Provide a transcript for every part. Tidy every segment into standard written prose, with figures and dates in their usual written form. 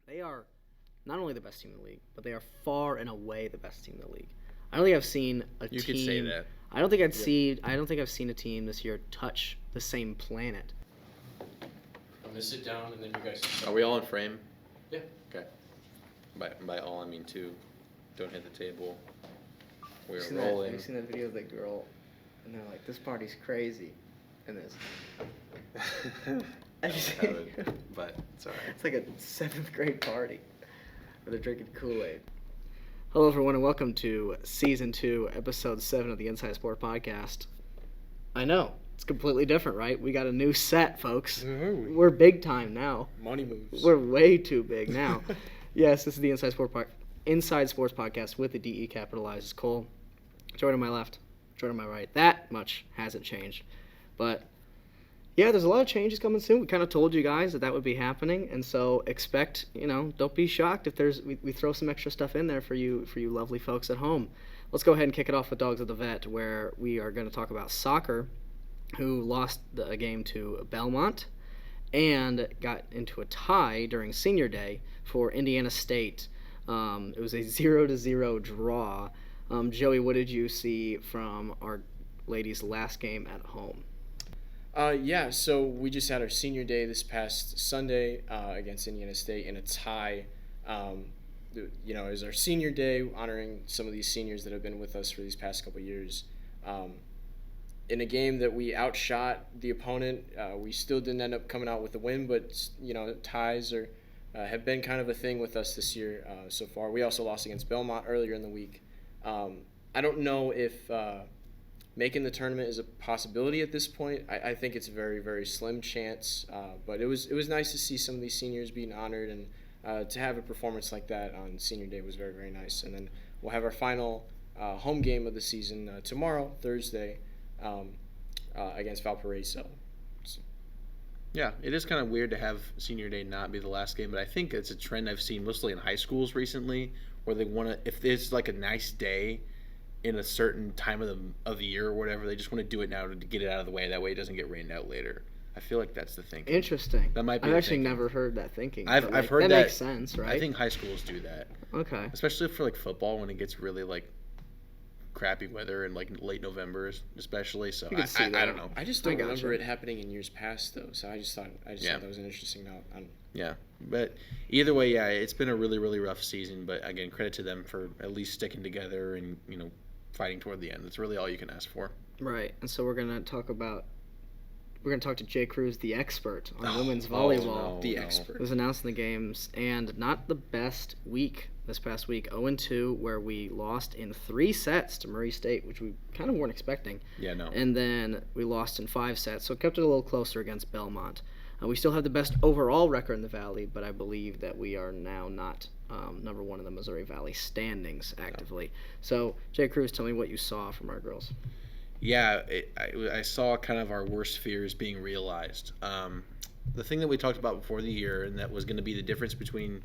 They are not only the best team in the league, but they are far and away the best team in the league. I don't think I've seen a team. You could say that. I don't think I'd see. I don't think I've seen a team this year touch the same planet. I'm gonna sit down and then you guys. Are we all in frame? Yeah. Okay. By all I mean two. Don't hit the table. We're Have rolling. you seen that video of that girl? And they're like, "This party's crazy," and this. I don't have it, but it's alright. It's like a 7th grade party where they're drinking Kool-Aid. Hello, everyone, and welcome to Season 2, Episode 7 of the insiDE Podcast. I know, it's completely different, right? We got a new set, folks. We're big time now. Money moves. We're way too big now. Yes, this is the insiDE Sports Podcast with the DE capitalized. It's Cole. Jordan on my left, Jordan on my right. That much hasn't changed. But yeah, there's a lot of changes coming soon. We kind of told you guys that would be happening, and so expect, don't be shocked if we throw some extra stuff in there for you lovely folks at home. Let's go ahead and kick it off with Dogs of the Vet, where we are going to talk about soccer, who lost a game to Belmont and got into a tie during senior day for Indiana State. It was a 0-0 draw. Joey, what did you see from our ladies' last game at home? So we just had our senior day this past Sunday against Indiana State in a tie. It was our senior day, honoring some of these seniors that have been with us for these past couple years. In a game that we outshot the opponent, we still didn't end up coming out with a win, but ties have been kind of a thing with us this year so far. We also lost against Belmont earlier in the week. I don't know if making the tournament is a possibility at this point. I think it's a very, very slim chance, but it was nice to see some of these seniors being honored, and to have a performance like that on senior day was very, very nice. And then we'll have our final home game of the season tomorrow, Thursday, against Valparaiso. Yeah, it is kind of weird to have senior day not be the last game, but I think it's a trend I've seen mostly in high schools recently, where they want to, if there's like a nice day in a certain time of the year or whatever, they just want to do it now to get it out of the way. That way it doesn't get rained out later. I feel like that's the thinking. Interesting. That might be. I've actually never heard that thinking. I've heard that. That makes sense, right? I think high schools do that. Okay. Especially for like football when it gets really like crappy weather in like late November, especially. So I don't know. I just don't remember it happening in years past though. So I just thought that was an interesting note. Yeah, but either way, it's been a really, really rough season. But again, credit to them for at least sticking together and fighting toward the end. That's really all you can ask for. Right, and so we're gonna talk to Jay Cruz, the expert on women's volleyball. The expert. It was announced in the games, and not the best week this past week. 0-2, where we lost in 3 sets to Murray State, which we kind of weren't expecting. Yeah, no. And then we lost in 5 sets, so kept it a little closer against Belmont. We still have the best overall record in the Valley, but I believe that we are now not number 1 in the Missouri Valley standings actively. No. So, Jay Cruz, tell me what you saw from our girls. Yeah, I saw kind of our worst fears being realized. The thing that we talked about before the year, and that was going to be the difference between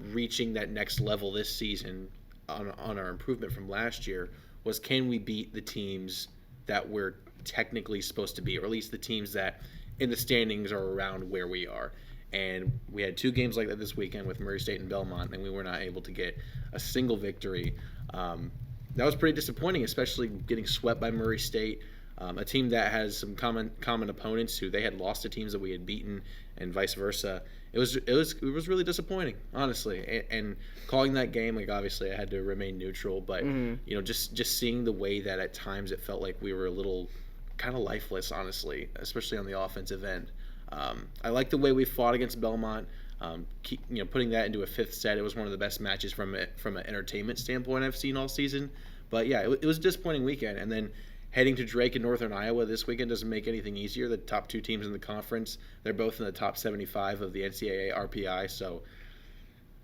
reaching that next level this season on our improvement from last year, was can we beat the teams that we're technically supposed to be, or at least the teams that in the standings are around where we are. And we had 2 games like that this weekend with Murray State and Belmont, and we were not able to get a single victory. That was pretty disappointing, especially getting swept by Murray State, a team that has some common opponents who they had lost to teams that we had beaten, and vice versa. It was really disappointing, honestly. And calling that game, like obviously I had to remain neutral, but just seeing the way that at times it felt like we were a little kind of lifeless, honestly, especially on the offensive end. I like the way we fought against Belmont. Putting that into a 5th set, it was one of the best matches from an entertainment standpoint I've seen all season. But yeah, it was a disappointing weekend. And then heading to Drake in Northern Iowa this weekend doesn't make anything easier. The top 2 teams in the conference, they're both in the top 75 of the NCAA RPI. So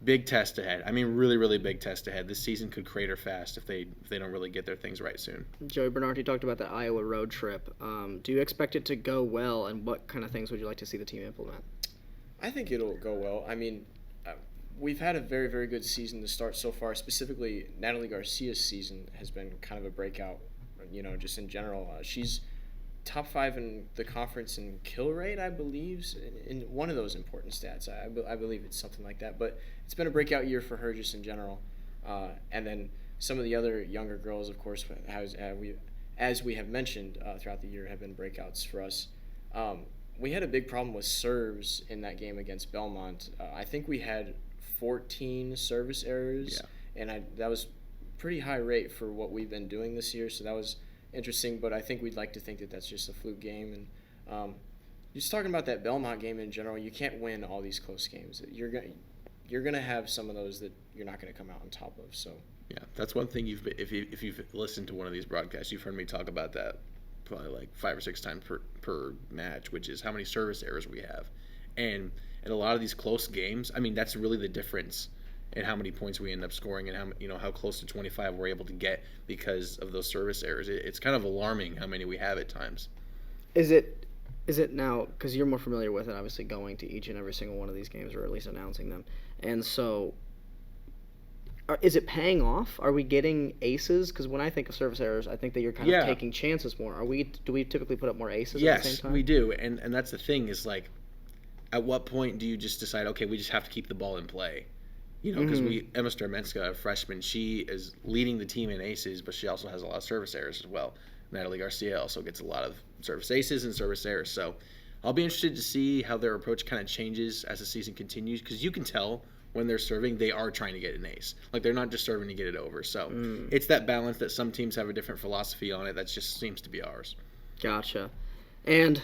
big test ahead. I mean, really, really big test ahead. This season could crater fast if they don't really get their things right soon. Joey Bernard, you talked about the Iowa road trip. Do you expect it to go well, and what kind of things would you like to see the team implement? I think it'll go well. I mean, we've had a very, very good season to start so far. Specifically, Natalie Garcia's season has been kind of a breakout, just in general. She's top 5 in the conference in kill rate, I believe, in one of those important stats. I believe it's something like that. But it's been a breakout year for her just in general. And then some of the other younger girls, of course, as we have mentioned throughout the year, have been breakouts for us. We had a big problem with serves in that game against Belmont. I think we had 14 service errors, and that was pretty high rate for what we've been doing this year, so that was interesting, but I think we'd like to think that that's just a fluke game. And just talking about that Belmont game in general, you can't win all these close games. You're gonna have some of those that you're not gonna come out on top of. So yeah, that's one thing if you've listened to one of these broadcasts, you've heard me talk about that probably like 5 or 6 times per match, which is how many service errors we have, and in a lot of these close games, I mean that's really the difference and how many points we end up scoring, and how close to 25 we're able to get because of those service errors. It's kind of alarming how many we have at times. Is it now, because you're more familiar with it, obviously going to each and every single one of these games, or at least announcing them, and so is it paying off? Are we getting aces? Because when I think of service errors, I think that you're kind of taking chances more. Do we typically put up more aces at the same time? Yes, we do, and that's the thing is, like, at what point do you just decide, okay, we just have to keep the ball in play? Because Emma Starmenska, a freshman, she is leading the team in aces, but she also has a lot of service errors as well. Natalie Garcia also gets a lot of service aces and service errors. So I'll be interested to see how their approach kind of changes as the season continues, because you can tell when they're serving, they are trying to get an ace. Like, they're not just serving to get it over. So it's that balance that some teams have a different philosophy on it that just seems to be ours. Gotcha. And,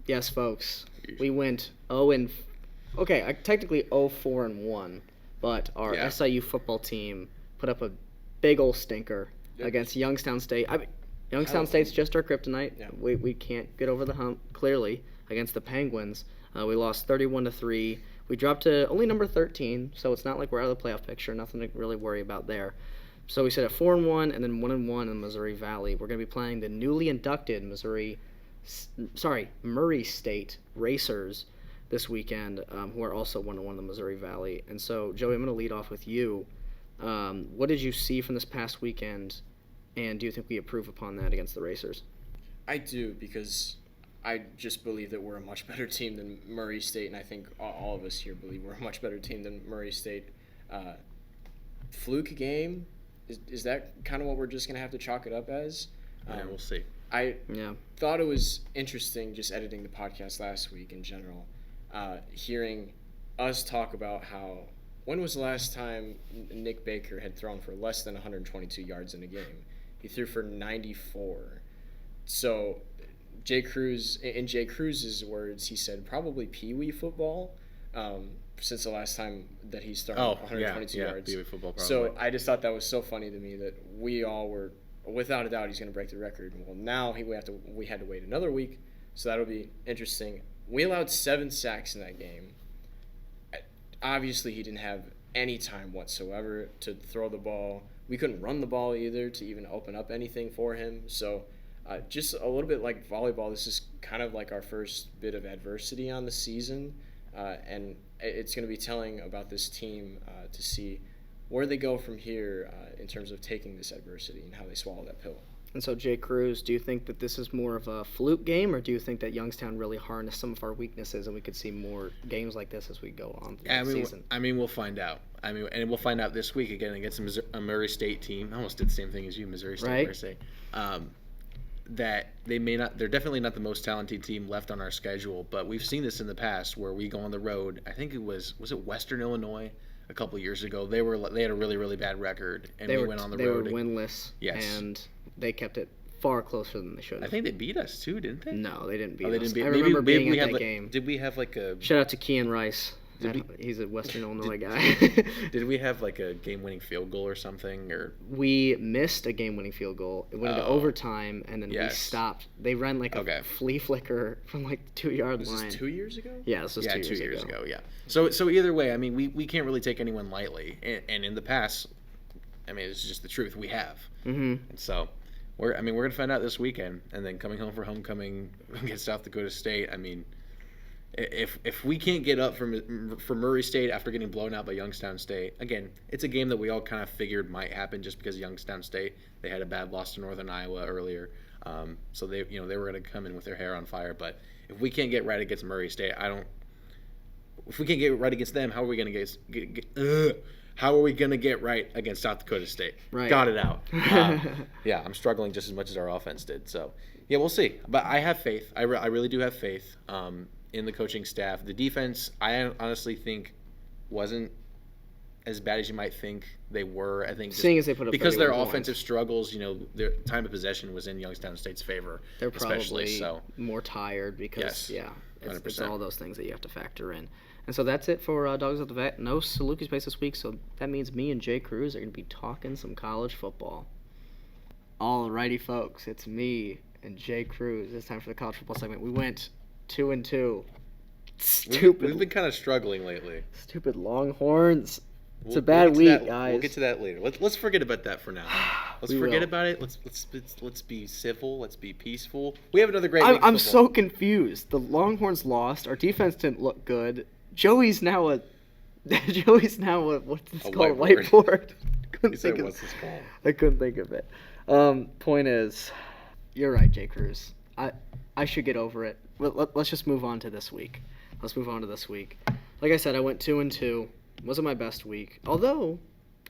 yes, folks, we went technically 0-4-1. But our SIU football team put up a big old stinker against Youngstown State. Youngstown State's just our kryptonite. Yeah. We can't get over the hump, clearly, against the Penguins. We lost 31-3. We dropped to only number 13, so it's not like we're out of the playoff picture. Nothing to really worry about there. So we sit at 4-1 and then 1-1 in Missouri Valley. We're going to be playing the newly inducted Murray State Racers this weekend, who are also 1-1 in the Missouri Valley. And so, Joey, I'm going to lead off with you. What did you see from this past weekend, and do you think we improve upon that against the Racers? I do, because I just believe that we're a much better team than Murray State, and I think all of us here believe we're a much better team than Murray State. Fluke game, is that kind of what we're just going to have to chalk it up as? We'll see. I thought it was interesting just editing the podcast last week in general. Hearing us talk about when was the last time Nick Baker had thrown for less than 122 yards in a game? He threw for 94. So in Jay Cruz's words, he said probably peewee football since the last time that he's thrown 122 yards. Peewee football probably. So I just thought that was so funny to me that we all were, without a doubt, he's going to break the record. Well, now we had to wait another week, so that'll be interesting. We allowed 7 sacks in that game. Obviously, he didn't have any time whatsoever to throw the ball. We couldn't run the ball either to even open up anything for him. So just a little bit like volleyball, this is kind of like our first bit of adversity on the season. And it's going to be telling about this team to see where they go from here in terms of taking this adversity and how they swallow that pill. And so, Jay Cruz, do you think that this is more of a fluke game, or do you think that Youngstown really harnessed some of our weaknesses and we could see more games like this as we go on through the season? We'll find out. And we'll find out this week again against a Murray State team. I almost did the same thing as you, Missouri State. Right. Murray State. That they're definitely not the most talented team left on our schedule, but we've seen this in the past where we go on the road. I think was it Western Illinois a couple of years ago? They had a really, really bad record, and we went on the road. They were winless. Yes. And they kept it far closer than they should have. I think they beat us too, didn't they? No, they didn't beat They us. didn't beat. I remember being at that like, game. Did we have like a? Shout out to Kean Rice. He's a Western Illinois guy. Did we have like a game-winning field goal or something? Or we missed a game-winning field goal. It went into overtime, and then we stopped. They ran like a flea flicker from like the 2-yard line. Was this 2 years ago? Yeah, this was 2 years ago. Yeah. So either way, I mean, we can't really take anyone lightly, and in the past, I mean, it's just the truth. We have. Mm-hmm. And so we're gonna find out this weekend, and then coming home for homecoming against South Dakota State. I mean, if we can't get up for Murray State after getting blown out by Youngstown State, again, it's a game that we all kind of figured might happen just because Youngstown State, they had a bad loss to Northern Iowa earlier. So they were going to come in with their hair on fire. But if we can't get right against Murray State, if we can't get right against them, how are we going to how are we going to get right against South Dakota State? Right. Got it out. Yeah, I'm struggling just as much as our offense did. So, yeah, we'll see. But I have faith. I really do have faith in the coaching staff. The defense, I honestly think, wasn't as bad as you might think they were. I think seeing as they put up because their 31 offensive points. struggles, their time of possession was in Youngstown State's favor. They're probably especially so. more tired because, Yes, it's all those things that you have to factor in. And so that's it for Dogs at the Vet. No Salukis base this week, so that means me and Jay Cruz are going to be talking some college football. Alrighty, folks, it's me and Jay Cruz. It's time for the college football segment. We went 2-2. Stupid. We've been kind of struggling lately. Stupid Longhorns. It's a We'll bad get to week, that- guys. We'll get to that later. Let's forget about that for now. Let's We forget will. about it. Let's be civil. Let's be peaceful. We have another great week. I'm of so football. confused. The Longhorns lost. Our defense didn't look good. Joey's now a what's this A called? whiteboard. Whiteboard. He couldn't said, think of, "What's this called?" I couldn't think of it. Point is, you're right, Jay Cruz. I should get over it. Let's just move on to this week. Let's move on to this week. Like I said, I went 2-2. Wasn't my best week. Although,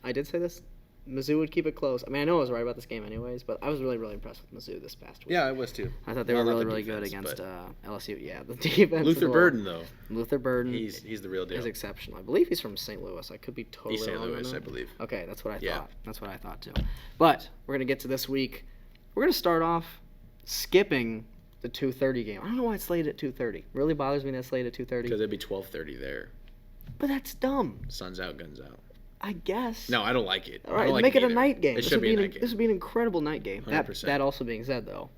I did say this, Mizzou would keep it close. I mean, I know I was right about this game anyways, but I was really, really impressed with Mizzou this past week. Yeah, I was too. I thought they Well, were not really, the really defense, good against but LSU. Yeah, the defense. Luther as well. Burden though. Luther Burden. He's the real deal. is exceptional. I believe he's from St. Louis. I could be totally He's St. wrong on Louis, that. I believe. Okay, that's what I Yeah. thought. That's what I thought too. But we're gonna get to this week. We're gonna start off skipping the 2:30 game. I don't know why it's slated at 2:30. Really bothers me that it's slated at 2:30. Because it'd be 12:30 there. But that's dumb. Sun's out, guns out. I guess. No, I don't like it. All I right, don't like make it a either. night game. It This should would be a an- night game. This would be an incredible night game. 100%. That also being said, though,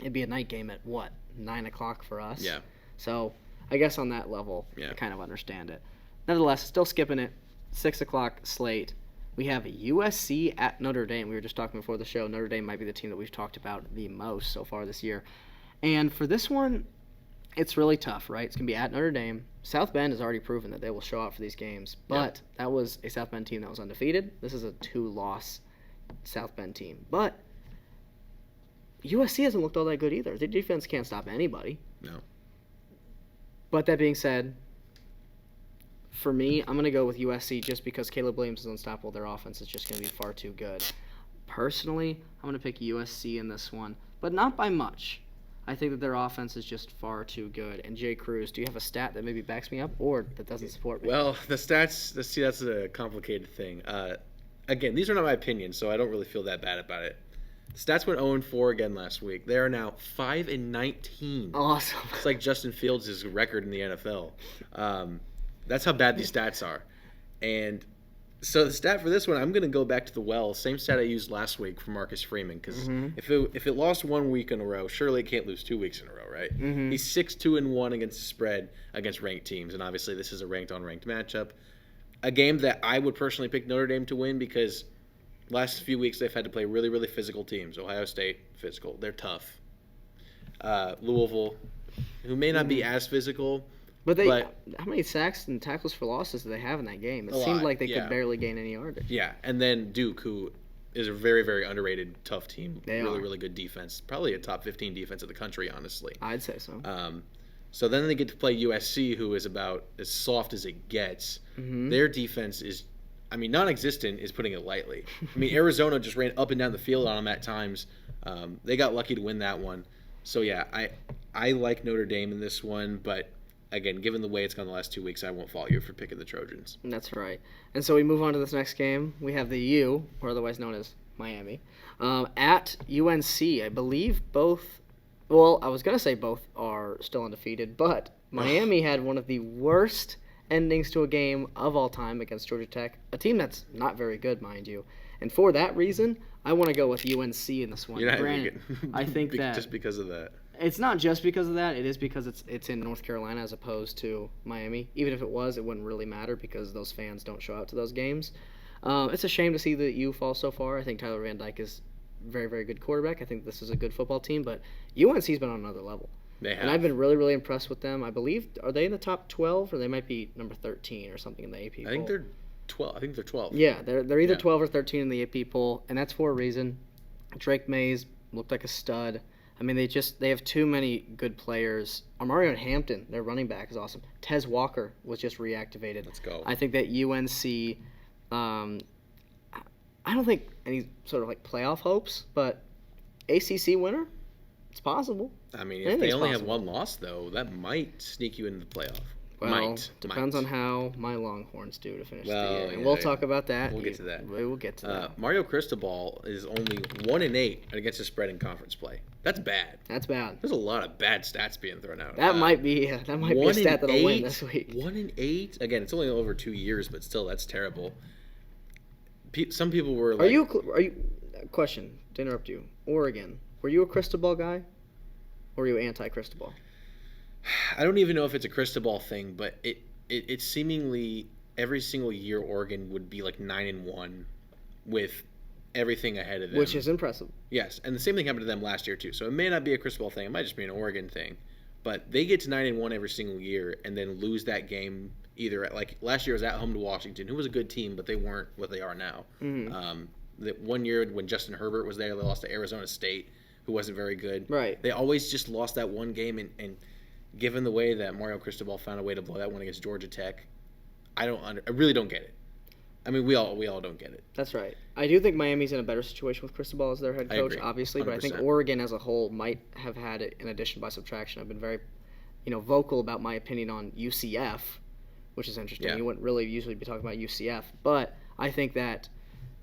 it'd be a night game at what 9 o'clock for us. Yeah. So I guess on that level, Yeah. I kind of understand it. Nevertheless, still skipping it. 6 o'clock slate. We have USC at Notre Dame. We were just talking before the show. Notre Dame might be the team that we've talked about the most so far this year. And for this one, it's really tough, right? It's going to be at Notre Dame. South Bend has already proven that they will show out for these games. But that was a South Bend team that was undefeated. This is a 2-loss South Bend team. But USC hasn't looked all that good either. Their defense can't stop anybody. No. But that being said, for me, I'm going to go with USC just because Caleb Williams is unstoppable. Their offense is just going to be far too good. Personally, I'm going to pick USC in this one, but not by much. I think that their offense is just far too good. And Jay Cruz, do you have a stat that maybe backs me up or that doesn't support me? Well, the stats, that's a complicated thing. Again, these are not my opinions, so I don't really feel that bad about it. Stats went 0-4 again last week. They are now 5-19. Awesome. It's like Justin Fields' record in the NFL. That's how bad these stats are. And so the stat for this one, I'm going to go back to the well. Same stat I used last week for Marcus Freeman. Because if it lost 1 week in a row, surely it can't lose 2 weeks in a row, right? He's 6-2-1 against the spread against ranked teams. And obviously this is a ranked-on-ranked matchup. A game that I would personally pick Notre Dame to win because last few weeks they've had to play really, really physical teams. Ohio State, physical. They're tough. Louisville, who may not be as physical. But But- how many sacks and tackles for losses do they have in that game? It A seemed lot, like they yeah. could barely gain any yardage. Yeah, and then Duke, who is a very, very underrated, tough team. They really, are. really good defense. Probably a top 15 defense in the country, honestly. I'd say so. So then they get to play USC, who is about as soft as it gets. Their defense is, non-existent is putting it lightly. Arizona just ran up and down the field on them at times. They got lucky to win that one. So, yeah, I like Notre Dame in this one, but again, given the way it's gone the last 2 weeks, I won't fault you for picking the Trojans. That's right. And so we move on to this next game. We have the U, or otherwise known as Miami, at UNC. I believe both. Well, I was going to say both are still undefeated, but Miami had one of the worst endings to a game of all time against Georgia Tech, a team that's not very good, mind you. And for that reason, I want to go with UNC in this one. You're not Granted, I think that just because of that. it's not just because of that. It is because it's in North Carolina as opposed to Miami. Even if it was, it wouldn't really matter because those fans don't show out to those games. It's a shame to see the U fall so far. I think Tyler Van Dyke is very, very good quarterback. I think this is a good football team, but UNC's been on another level. They have. And I've been really, really impressed with them. I believe, are they in the top 12 or they might be number 13 or something in the AP poll? I think they're 12. I think they're 12. Yeah, they're either Yeah. 12 or 13 in the AP poll, and that's for a reason. Drake Mays looked like a stud. I mean, they have too many good players. Mario Hampton, their running back, is awesome. Tez Walker was just reactivated. Let's go. I think that UNC, I don't think any sort of like playoff hopes, but ACC winner, it's possible. I mean, if Anything's they only possible. have one loss, though, that might sneak you into the playoff. Well, depends on how my Longhorns do to finish the Well, year. And yeah, we'll talk about that. We'll get to that. We'll get to that. Mario Cristobal is only 1-8 against the spread in conference play. That's bad. That's bad. There's a lot of bad stats being thrown out. That might be a stat that'll win this week. 1-8. Again, it's only over 2 years, but still, that's terrible. Some people were like, Are you? Question to interrupt you. Oregon. Were you a Cristobal guy, or were you anti-Cristobal? I don't even know if it's a Cristobal thing, but it's seemingly every single year Oregon would be like 9-1 with everything ahead of them, Which is impressive. Yes, and the same thing happened to them last year too. So it may not be a Cristobal thing; it might just be an Oregon thing. But they get to 9-1 every single year, and then lose that game either like last year was at home to Washington, who was a good team, but they weren't what they are now. Mm-hmm. That one year when Justin Herbert was there, they lost to Arizona State, who wasn't very good. Right. They always just lost that one game, and given the way that Mario Cristobal found a way to blow that one against Georgia Tech, I really don't get it. I mean, we all don't get it. That's right. I do think Miami's in a better situation with Cristobal as their head I coach, agree. obviously, but I think 100%. Oregon as a whole might have had it in addition by subtraction. I've been very, vocal about my opinion on UCF, which is interesting. Yeah. You wouldn't really usually be talking about UCF, but I think that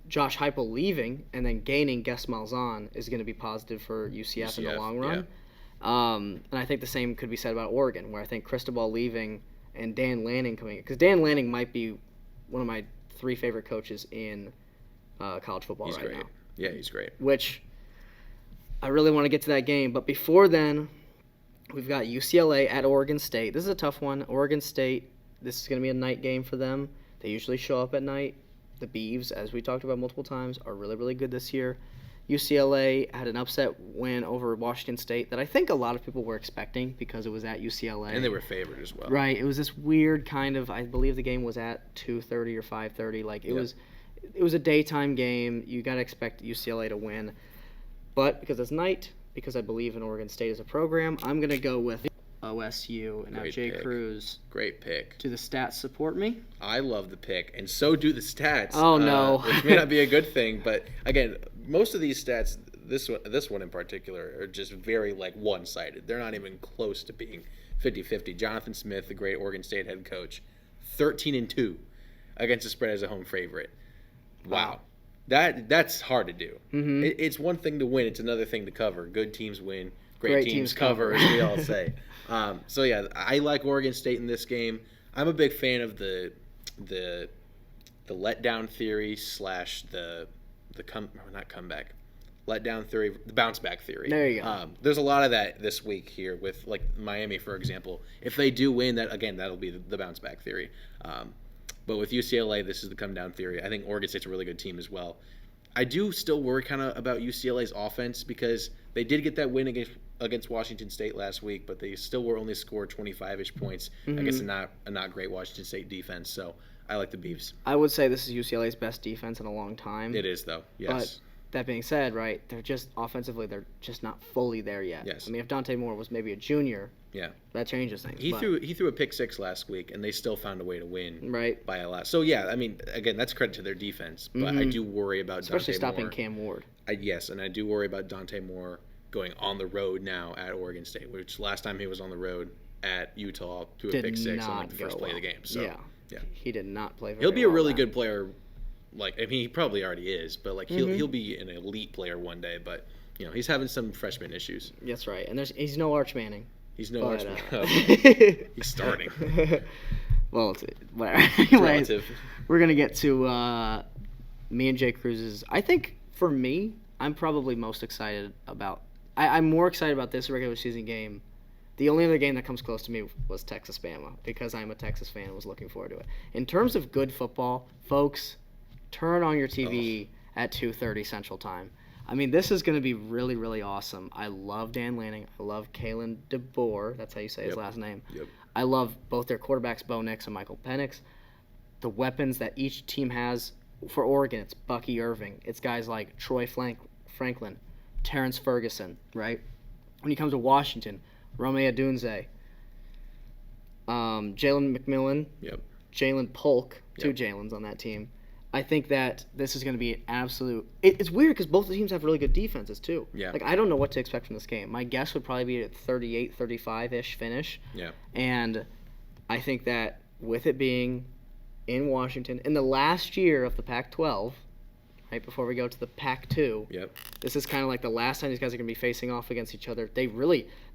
Josh Heupel leaving and then gaining Gus Malzahn is going to be positive for UCF in the long run. And I think the same could be said about Oregon, where I think Cristobal leaving and Dan Lanning coming in, because Dan Lanning might be one of my 3 favorite coaches in college football He's right great. now. Yeah, he's great. Which I really want to get to that game, but before then, we've got UCLA at Oregon State. This is a tough one. Oregon State, this is going to be a night game for them. They usually show up at night. The Beavs, as we talked about multiple times, are really, really good this year. UCLA had an upset win over Washington State that I think a lot of people were expecting because it was at UCLA. And they were favored as well. Right. It was this weird kind of, I believe the game was at 2:30 or 5:30. Like it was a daytime game. You got to expect UCLA to win. But because it's night, because I believe in Oregon State as a program, I'm going to go with OSU. And now Great Jay pick. Cruz. Great pick. Do the stats support me? I love the pick, and so do the stats. Oh, no. Which may not be a good thing, but again, most of these stats, this one in particular, are just very like one-sided. They're not even close to being 50-50. Jonathan Smith, the great Oregon State head coach, 13-2 against the spread as a home favorite. Wow. That's hard to do. Mm-hmm. It's one thing to win; it's another thing to cover. Good teams win. Great teams cover, as we all say. So yeah, I like Oregon State in this game. I'm a big fan of the letdown theory / not comeback, letdown theory, the bounce back theory. There you go. There's a lot of that this week here with like Miami, for example. If they do win, that'll be the bounce back theory. But with UCLA, this is the come down theory. I think Oregon State's a really good team as well. I do still worry kind of about UCLA's offense because they did get that win against Washington State last week, but they still were only scored 25-ish points against a not great Washington State defense. So I like the Beavs. I would say this is UCLA's best defense in a long time. It is, though. Yes. But that being said, right, they're just offensively, they're just not fully there yet. Yes. I mean, if Dante Moore was maybe a junior, yeah, that changes things. He threw a pick 6 last week, and they still found a way to win right by a lot. So yeah, I mean, again, that's credit to their defense, but I do worry about especially Dante stopping Moore. Cam Ward. Yes, and I do worry about Dante Moore going on the road now at Oregon State, which last time he was on the road at Utah threw a pick 6 on like the first play of the game. So yeah, he did not play very he'll be a well really that. good player. Like, I mean, he probably already is, but like he'll be an elite player one day. But he's having some freshman issues. That's right, and he's no Arch Manning. He's no But, Archman. He's starting. Well, whatever. It's relative. We're gonna get to me and Jay Cruz's. I think for me, I'm probably most excited about. I'm more excited about this regular season game. The only other game that comes close to me was Texas-Bama because I'm a Texas fan and was looking forward to it. In terms of good football, folks, turn on your TV at 2:30 Central Time. I mean, this is going to be really, really awesome. I love Dan Lanning. I love Kalen DeBoer. That's how you say his last name. Yep. I love both their quarterbacks, Bo Nix and Michael Penix. The weapons that each team has for Oregon, it's Bucky Irving. It's guys like Troy Franklin, Terrence Ferguson, right? When he comes to Washington, Rome Odunze, Jalen McMillan, Yep. Jalen Polk, two Yep. Jalens on that team. I think that this is going to be an absolute. It's weird because both the teams have really good defenses too. Yeah. Like I don't know what to expect from this game. My guess would probably be a 38, 35-ish finish. Yeah. And I think that with it being in Washington in the last year of the Pac-12, right before we go to the Pac-2, Yep. this is kind of like the last time these guys are going to be facing off against each other.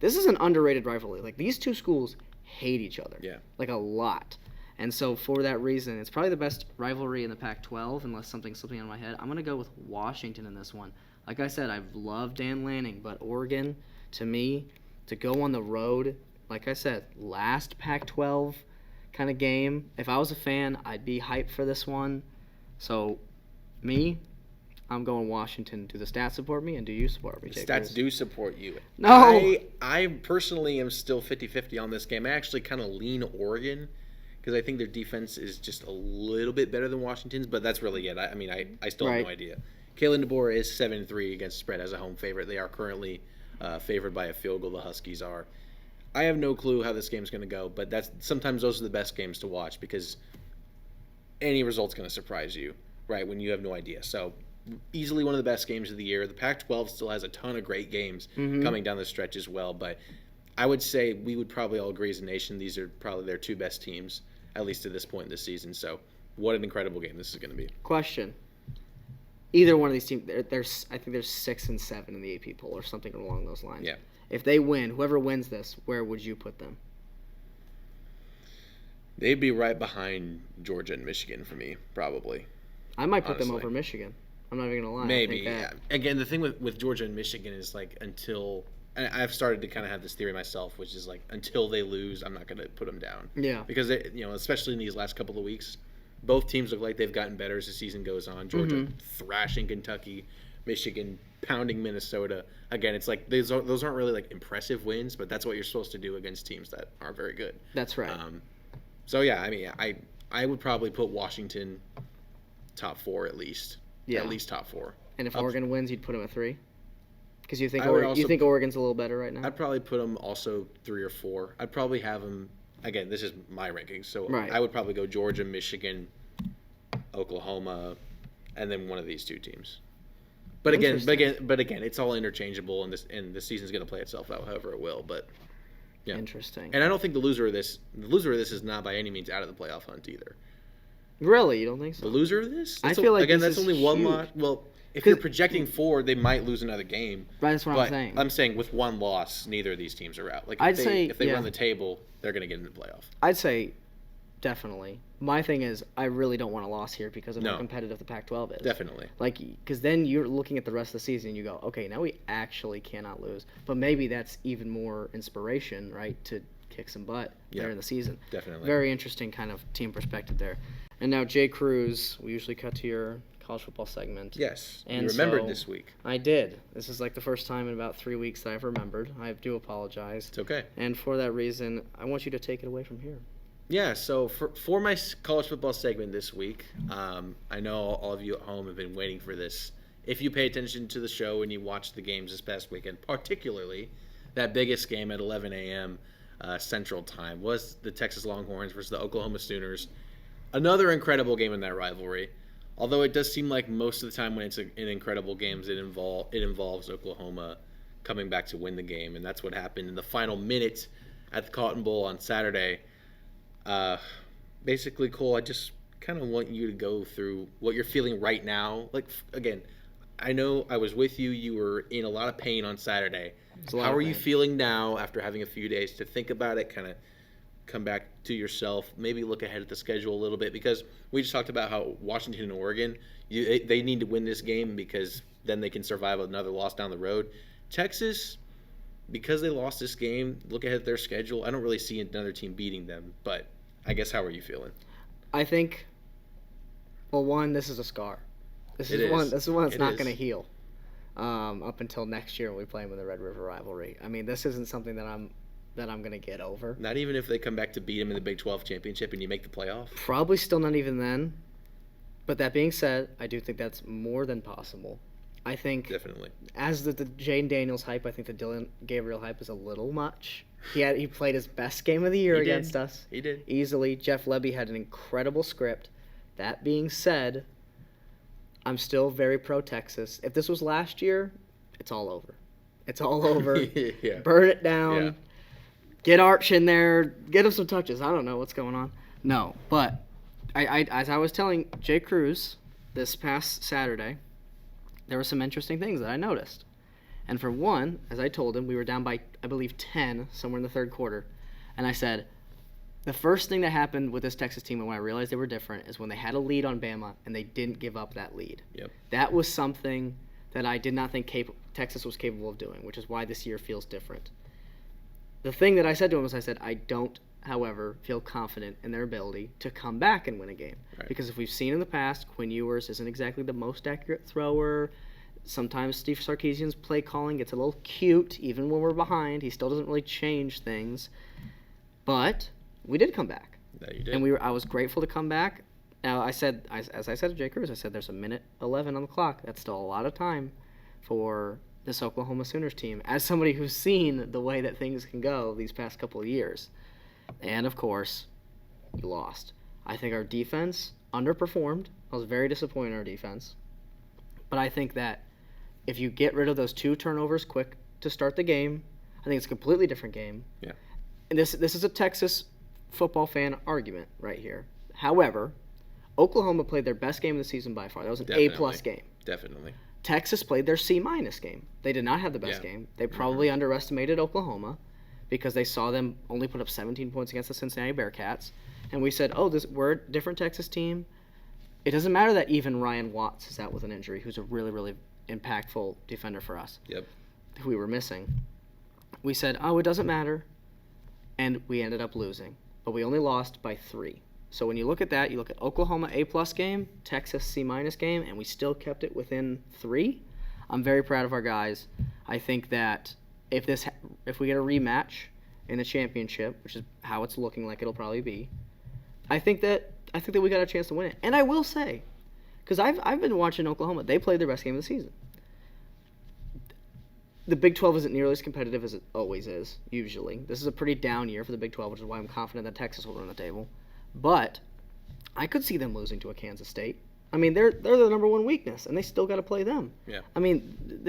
This is an underrated rivalry. Like these two schools hate each other. Yeah. Like a lot. And so for that reason, it's probably the best rivalry in the Pac-12, unless something's slipping out of my head. I'm going to go with Washington in this one. Like I said, I've loved Dan Lanning, but Oregon, to me, to go on the road, like I said, last Pac-12 kind of game. If I was a fan, I'd be hyped for this one. So, me, I'm going Washington. Do the stats support me, and do you support me, Jake? Stats do support you. No! I personally am still 50-50 on this game. I actually kind of lean Oregon because I think their defense is just a little bit better than Washington's, but that's really it. I still have no idea. Kalen DeBoer is 7-3 against spread as a home favorite. They are currently favored by a field goal. The Huskies are. I have no clue how this game's going to go, but sometimes those are the best games to watch because any result's going to surprise you, right, when you have no idea. So easily one of the best games of the year. The Pac-12 still has a ton of great games coming down the stretch as well, but I would say we would probably all agree as a nation these are probably their two best teams, at least to this point in the season. So what an incredible game this is going to be. Question. Either one of these teams, I think there's 6 and 7 in the AP poll or something along those lines. Yeah. If they win, whoever wins this, where would you put them? They'd be right behind Georgia and Michigan for me, probably. I might put them Honestly. over Michigan. I'm not even going to lie. Maybe. I think Yeah. that, Again, the thing with Georgia and Michigan is like and I've started to kind of have this theory myself, which is like until they lose, I'm not going to put them down. Yeah. Because especially in these last couple of weeks, both teams look like they've gotten better as the season goes on. Georgia thrashing Kentucky, Michigan pounding Minnesota. Again, it's like those aren't really like impressive wins, but that's what you're supposed to do against teams that aren't very good. That's right. So yeah, I mean, I would probably put Washington top 4 at least. Yeah. At least top 4. And if Oregon wins, you'd put them at 3? Because you think I would also- you think Oregon's a little better right now? I'd probably put them also 3 or 4. I'd probably have them. Again, this is my rankings, so Right. I would probably go Georgia, Michigan, Oklahoma, and then one of these two teams. But again, it's all interchangeable, and the season's going to play itself out however it will. But yeah, Interesting. and I don't think the loser of this is not by any means out of the playoff hunt either. Really? You don't think so? The loser of this, I feel like again this that's is only one huge. loss. Well, if you're projecting forward, they might lose another game. Right, that's what But I'm saying. I'm saying with one loss, neither of these teams are out. Like I'd say, if they yeah. run the table, they're going to get into the playoff. I'd say definitely. My thing is I really don't want a loss here because of how No. competitive the Pac-12 is. Definitely. Like, because then you're looking at the rest of the season and you go, okay, now we actually cannot lose. But maybe that's even more inspiration, right, to kick some butt there in the season. Definitely. Very interesting kind of team perspective there. And now, Jay Cruz, we usually cut to your college football segment. Yes. And you remembered so- this week. I did. This is like the first time in about 3 weeks that I've remembered. I do apologize. It's okay. And for that reason, I want you to take it away from here. Yeah, so for my college football segment this week, I know all of you at home have been waiting for this. If you pay attention to the show and you watched the games this past weekend, particularly that biggest game at 11 a.m. Central Time was the Texas Longhorns versus the Oklahoma Sooners. Another incredible game in that rivalry. Although it does seem like most of the time when it's in incredible games, it involves Oklahoma coming back to win the game, and that's what happened in the final minute at the Cotton Bowl on Saturday. Basically, Cole, I just kind of want you to go through what you're feeling right now. Like, again, I know I was with you. You were in a lot of pain on Saturday. How are you feeling now after having a few days to think about it, kind of come back to yourself, maybe look ahead at the schedule a little bit? Because we just talked about how Washington and Oregon, they need to win this game because then they can survive another loss down the road. Texas, because they lost this game, look ahead at their schedule. I don't really see another team beating them, but I guess how are you feeling? I think, well, one, this is a scar. This is one that's not going to heal up until next year when we play them in the Red River rivalry. I mean, this isn't something that I'm going to get over. Not even if they come back to beat them in the Big 12 championship and you make the playoff? Probably still not even then. But that being said, I do think that's more than possible. I think Definitely. as the Jane Daniels hype, I think the Dylan Gabriel hype is a little much. He played his best game of the year against us. He did. Easily. Jeff Lebby had an incredible script. That being said, I'm still very pro Texas. If this was last year, it's all over. It's all over. Yeah. Burn it down. Yeah. Get Arch in there. Get him some touches. I don't know what's going on. No, but as I was telling Jay Cruz this past Saturday, there were some interesting things that I noticed. And for one, as I told him, we were down by, I believe, 10 somewhere in the third quarter. And I said, the first thing that happened with this Texas team and when I realized they were different is when they had a lead on Bama and they didn't give up that lead. Yep. That was something that I did not think Texas was capable of doing, which is why this year feels different. The thing that I said to him was I don't, however, feel confident in their ability to come back and win a game. Right. Because if we've seen in the past, Quinn Ewers isn't exactly the most accurate thrower. Sometimes Steve Sarkisian's play calling gets a little cute, even when we're behind. He still doesn't really change things. But we did come back. No, you did. And I was grateful to come back. Now, as I said to Jay Cruz, I said there's a minute 11 on the clock. That's still a lot of time for this Oklahoma Sooners team, as somebody who's seen the way that things can go these past couple of years. And, of course, we lost. I think our defense underperformed. I was very disappointed in our defense. But I think that if you get rid of those 2 turnovers quick to start the game, I think it's a completely different game. Yeah. And this is a Texas football fan argument right here. However, Oklahoma played their best game of the season by far. That was an A-plus game. Definitely. Texas played their C-minus game. They did not have the best game. They probably underestimated Oklahoma because they saw them only put up 17 points against the Cincinnati Bearcats. And we said, we're a different Texas team. It doesn't matter that even Ryan Watts is out with an injury, who's a really, really impactful defender for us. Yep. Who we were missing. We said, it doesn't matter. And we ended up losing. But we only lost by 3. So when you look at that, you look at Oklahoma A-plus game, Texas C-minus game, and we still kept it within 3. I'm very proud of our guys. I think that if we get a rematch in the championship, which is how it's looking like it'll probably be, I think that we got a chance to win it. And I will say, because I've been watching Oklahoma, they played their best game of the season. The Big 12 isn't nearly as competitive as it always is, usually. This is a pretty down year for the Big 12, which is why I'm confident that Texas will run the table. But I could see them losing to a Kansas State. I mean, they're the number 1 weakness, and they still got to play them. Yeah. I mean,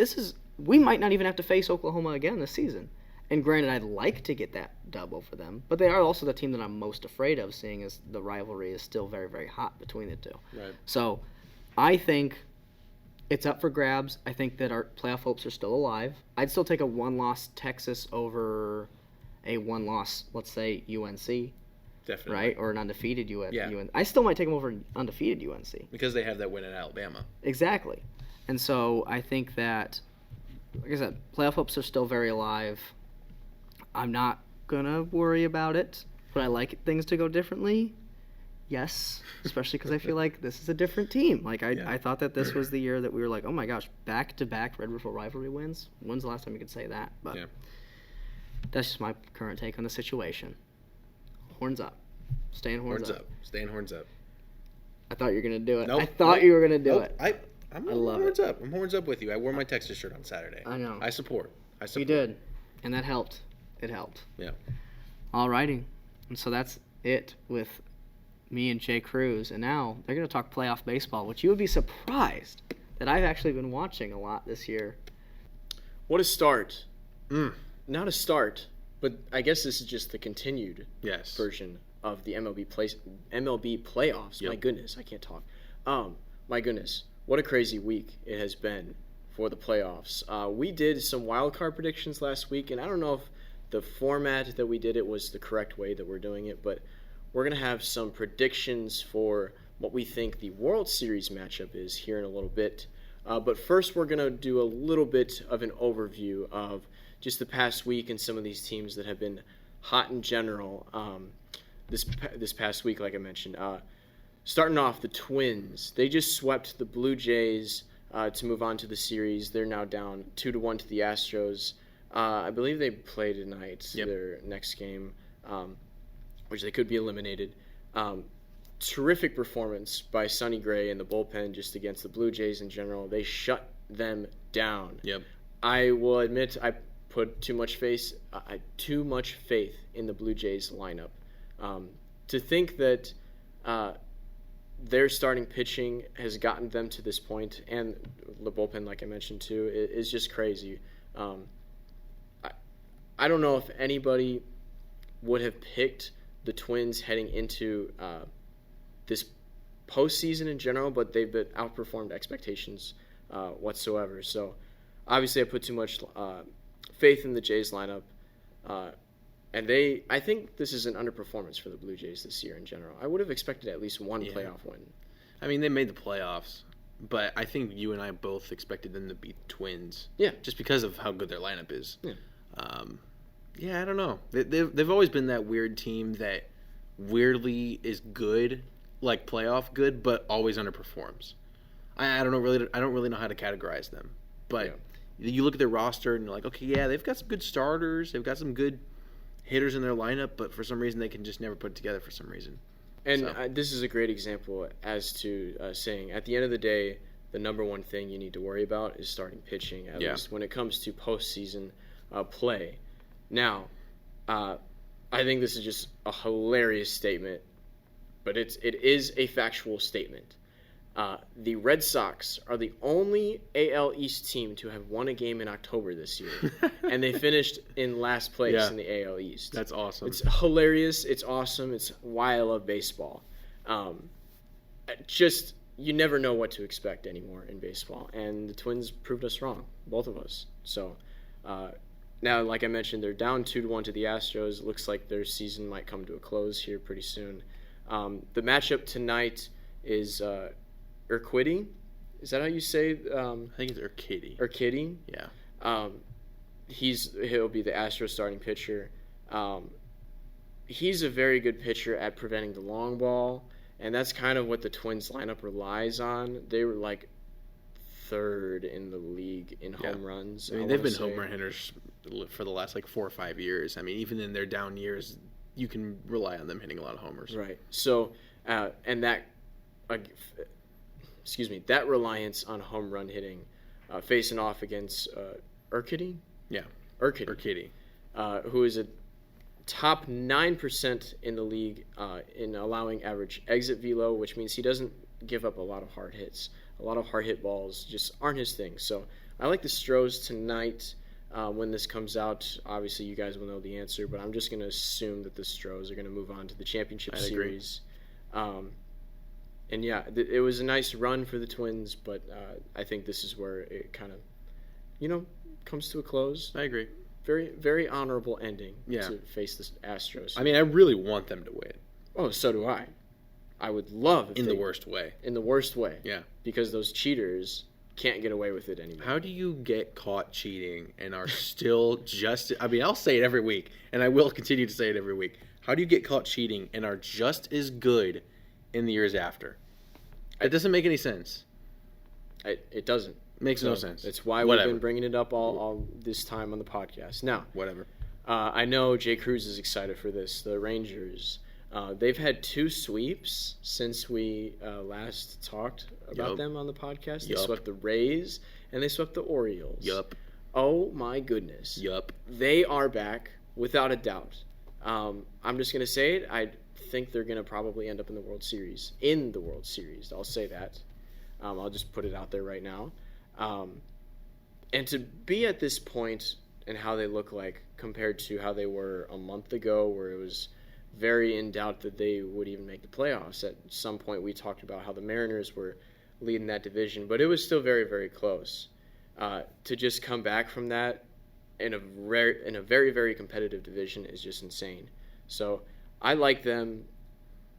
we might not even have to face Oklahoma again this season. And granted, I'd like to get that dub over them, but they are also the team that I'm most afraid of, seeing as the rivalry is still very, very hot between the two. Right. So I think it's up for grabs. I think that our playoff hopes are still alive. I'd still take a 1-loss Texas over a 1-loss, let's say, UNC. Definitely. Right? Or an undefeated UNC. Yeah. I still might take them over an undefeated UNC. Because they have that win at Alabama. Exactly. And so I think that, like I said, playoff hopes are still very alive. I'm not going to worry about it. Would I like things to go differently? Yes. Especially because I feel like this is a different team. Like, I thought that this was the year that we were like, oh my gosh, back-to-back Red River rivalry wins. When's the last time you could say that? But that's just my current take on the situation. Horns up. Staying horns up. Staying horns up. I thought you were going to do it. Nope. I thought you were going to do it. I'm love horns up. I'm horns up with you. I wore my Texas shirt on Saturday. I know. I support. You did. And that helped. It helped. Yeah. Alrighty. And so that's it with me and Jay Cruz. And now they're going to talk playoff baseball, which you would be surprised that I've actually been watching a lot this year. What a start. Not a start, but I guess this is just the continued version of the MLB playoffs. Yep. My goodness, I can't talk. My goodness, what a crazy week it has been for the playoffs. We did some wild card predictions last week, and I don't know if the format that we did it was the correct way that we're doing it, but we're going to have some predictions for what we think the World Series matchup is here in a little bit. But first, we're going to do a little bit of an overview of just the past week and some of these teams that have been hot in general this past week, like I mentioned. Starting off, the Twins. They just swept the Blue Jays to move on to the series. They're now down 2-1 to the Astros. I believe they play tonight, their next game, which they could be eliminated. Terrific performance by Sonny Gray and the bullpen just against the Blue Jays in general. They shut them down. Yep. I will admit I put too much faith in the Blue Jays lineup. To think that their starting pitching has gotten them to this point, and the bullpen, like I mentioned too, is just crazy. I don't know if anybody would have picked the Twins heading into this postseason in general, but they've been outperformed expectations whatsoever. So obviously I put too much faith in the Jays lineup. And I think this is an underperformance for the Blue Jays this year in general. I would have expected at least one playoff win. I mean, they made the playoffs, but I think you and I both expected them to beat the Twins. Yeah. Just because of how good their lineup is. Yeah. I don't know. They've always been that weird team that weirdly is good, like playoff good, but always underperforms. I don't really know how to categorize them. But you look at their roster and you're like, okay, yeah, they've got some good starters. They've got some good hitters in their lineup, but for some reason they can just never put it together for some reason. And this is a great example as to saying, at the end of the day, the number one thing you need to worry about is starting pitching, at least when it comes to postseason play. Now, I think this is just a hilarious statement, but it is a factual statement. The Red Sox are the only AL East team to have won a game in October this year, and they finished in last place in the AL East. That's awesome. It's hilarious. It's awesome. It's why I love baseball. Just you never know what to expect anymore in baseball, and the Twins proved us wrong, both of us. So now, like I mentioned, they're down 2-1 to the Astros. It looks like their season might come to a close here pretty soon. The matchup tonight is Urquidy. Is that how you say? I think it's Urquidy. Urquidy. Yeah. He'll be the Astros starting pitcher. He's a very good pitcher at preventing the long ball, and that's kind of what the Twins lineup relies on. They were like third in the league in home runs. I mean, they've been home run hitters for the last 4 or 5 years. I mean, even in their down years, you can rely on them hitting a lot of homers. Right. So, and that reliance on home run hitting, facing off against Urquidy? Yeah. Urquidy. Who is a top 9% in the league in allowing average exit velo, which means he doesn't give up a lot of hard hits. A lot of hard hit balls just aren't his thing. So I like the Stros tonight. When this comes out, obviously you guys will know the answer, but I'm just going to assume that the Stros are going to move on to the championship series. And yeah, it was a nice run for the Twins, but I think this is where it kind of, comes to a close. I agree. Very, very honorable ending to face the Astros. I mean, I really want them to win. Oh, so do I. I would love if the worst way. In the worst way. Yeah. Because those cheaters can't get away with it anymore. How do you get caught cheating and are still just... I mean, I'll say it every week, and I will continue to say it every week. How do you get caught cheating and are just as good in the years after? It doesn't make any sense. It doesn't. Makes no sense. That's why we've been bringing it up all this time on the podcast. Now, I know Jay Cruz is excited for this. The Rangers, they've had 2 sweeps since we last talked about them on the podcast. They swept the Rays and they swept the Orioles. Oh my goodness. They are back without a doubt. I'm just gonna say it. I think they're gonna probably end up in the World Series. I'll say that. I'll just put it out there right now. And to be at this point and how they look like compared to how they were a month ago, where it was very in doubt that they would even make the playoffs. At some point we talked about how the Mariners were leading that division, but it was still very, very close. To just come back from that in a very, very competitive division is just insane. So I like them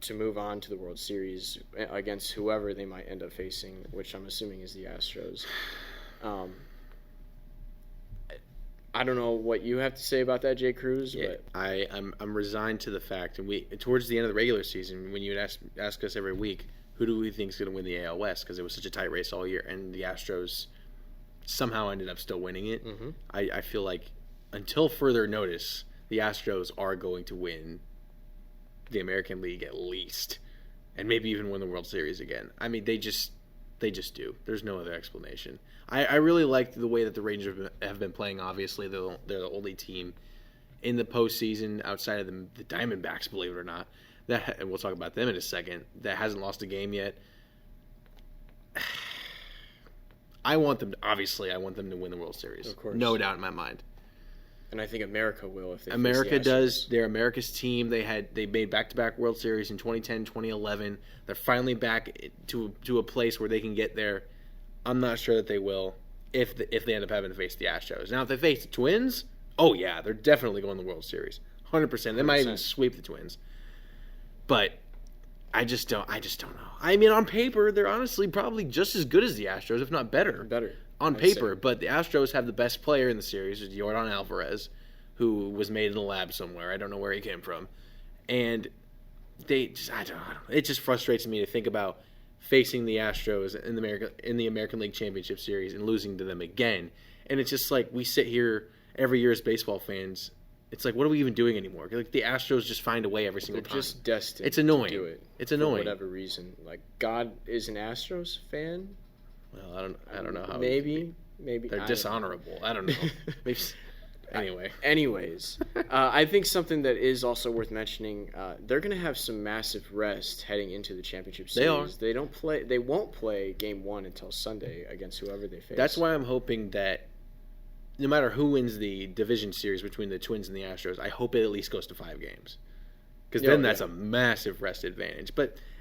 to move on to the World Series against whoever they might end up facing, which I'm assuming is the Astros. I don't know what you have to say about that, Jay Cruz. Yeah, but I'm resigned to the fact, and towards the end of the regular season, when you would ask us every week, who do we think is going to win the AL West, because it was such a tight race all year, and the Astros somehow ended up still winning it. Mm-hmm. I feel like until further notice, the Astros are going to win the American League at least, and maybe even win the World Series again. I mean, They just do. There's no other explanation. I really like the way that the Rangers have been playing. Obviously, they're the only team in the postseason outside of the Diamondbacks, believe it or not. And we'll talk about them in a second. That hasn't lost a game yet. I want them to win the World Series. Of course. No doubt in my mind. And I think America will if they America face the does. Astros. They're America's team. They made back-to-back World Series in 2010, 2011. They're finally back to a place where they can get there. I'm not sure that they will if they end up having to face the Astros. Now, if they face the Twins, oh yeah, they're definitely going to the World Series. 100%. They might even sweep the Twins. But I just don't know. I mean, on paper, they're honestly probably just as good as the Astros, if not better. Better. On paper, but the Astros have the best player in the series, is Yordan Alvarez, who was made in a lab somewhere. I don't know where he came from. And I don't know. It just frustrates me to think about facing the Astros in the American League Championship Series and losing to them again. And it's just like we sit here every year as baseball fans. It's like, what are we even doing anymore? Like the Astros just find a way every single time. They're just destined It's annoying. to do it. It's annoying. For whatever reason. Like, God is an Astros fan? Well, I don't know how. Maybe. They're dishonorable. I don't know. Maybe. Anyway. Anyways, I think something that is also worth mentioning, they're going to have some massive rest heading into the championship series. They are. They won't play game 1 until Sunday against whoever they face. That's why I'm hoping that no matter who wins the division series between the Twins and the Astros, I hope it at least goes to 5 games. Because then that's a massive rest advantage.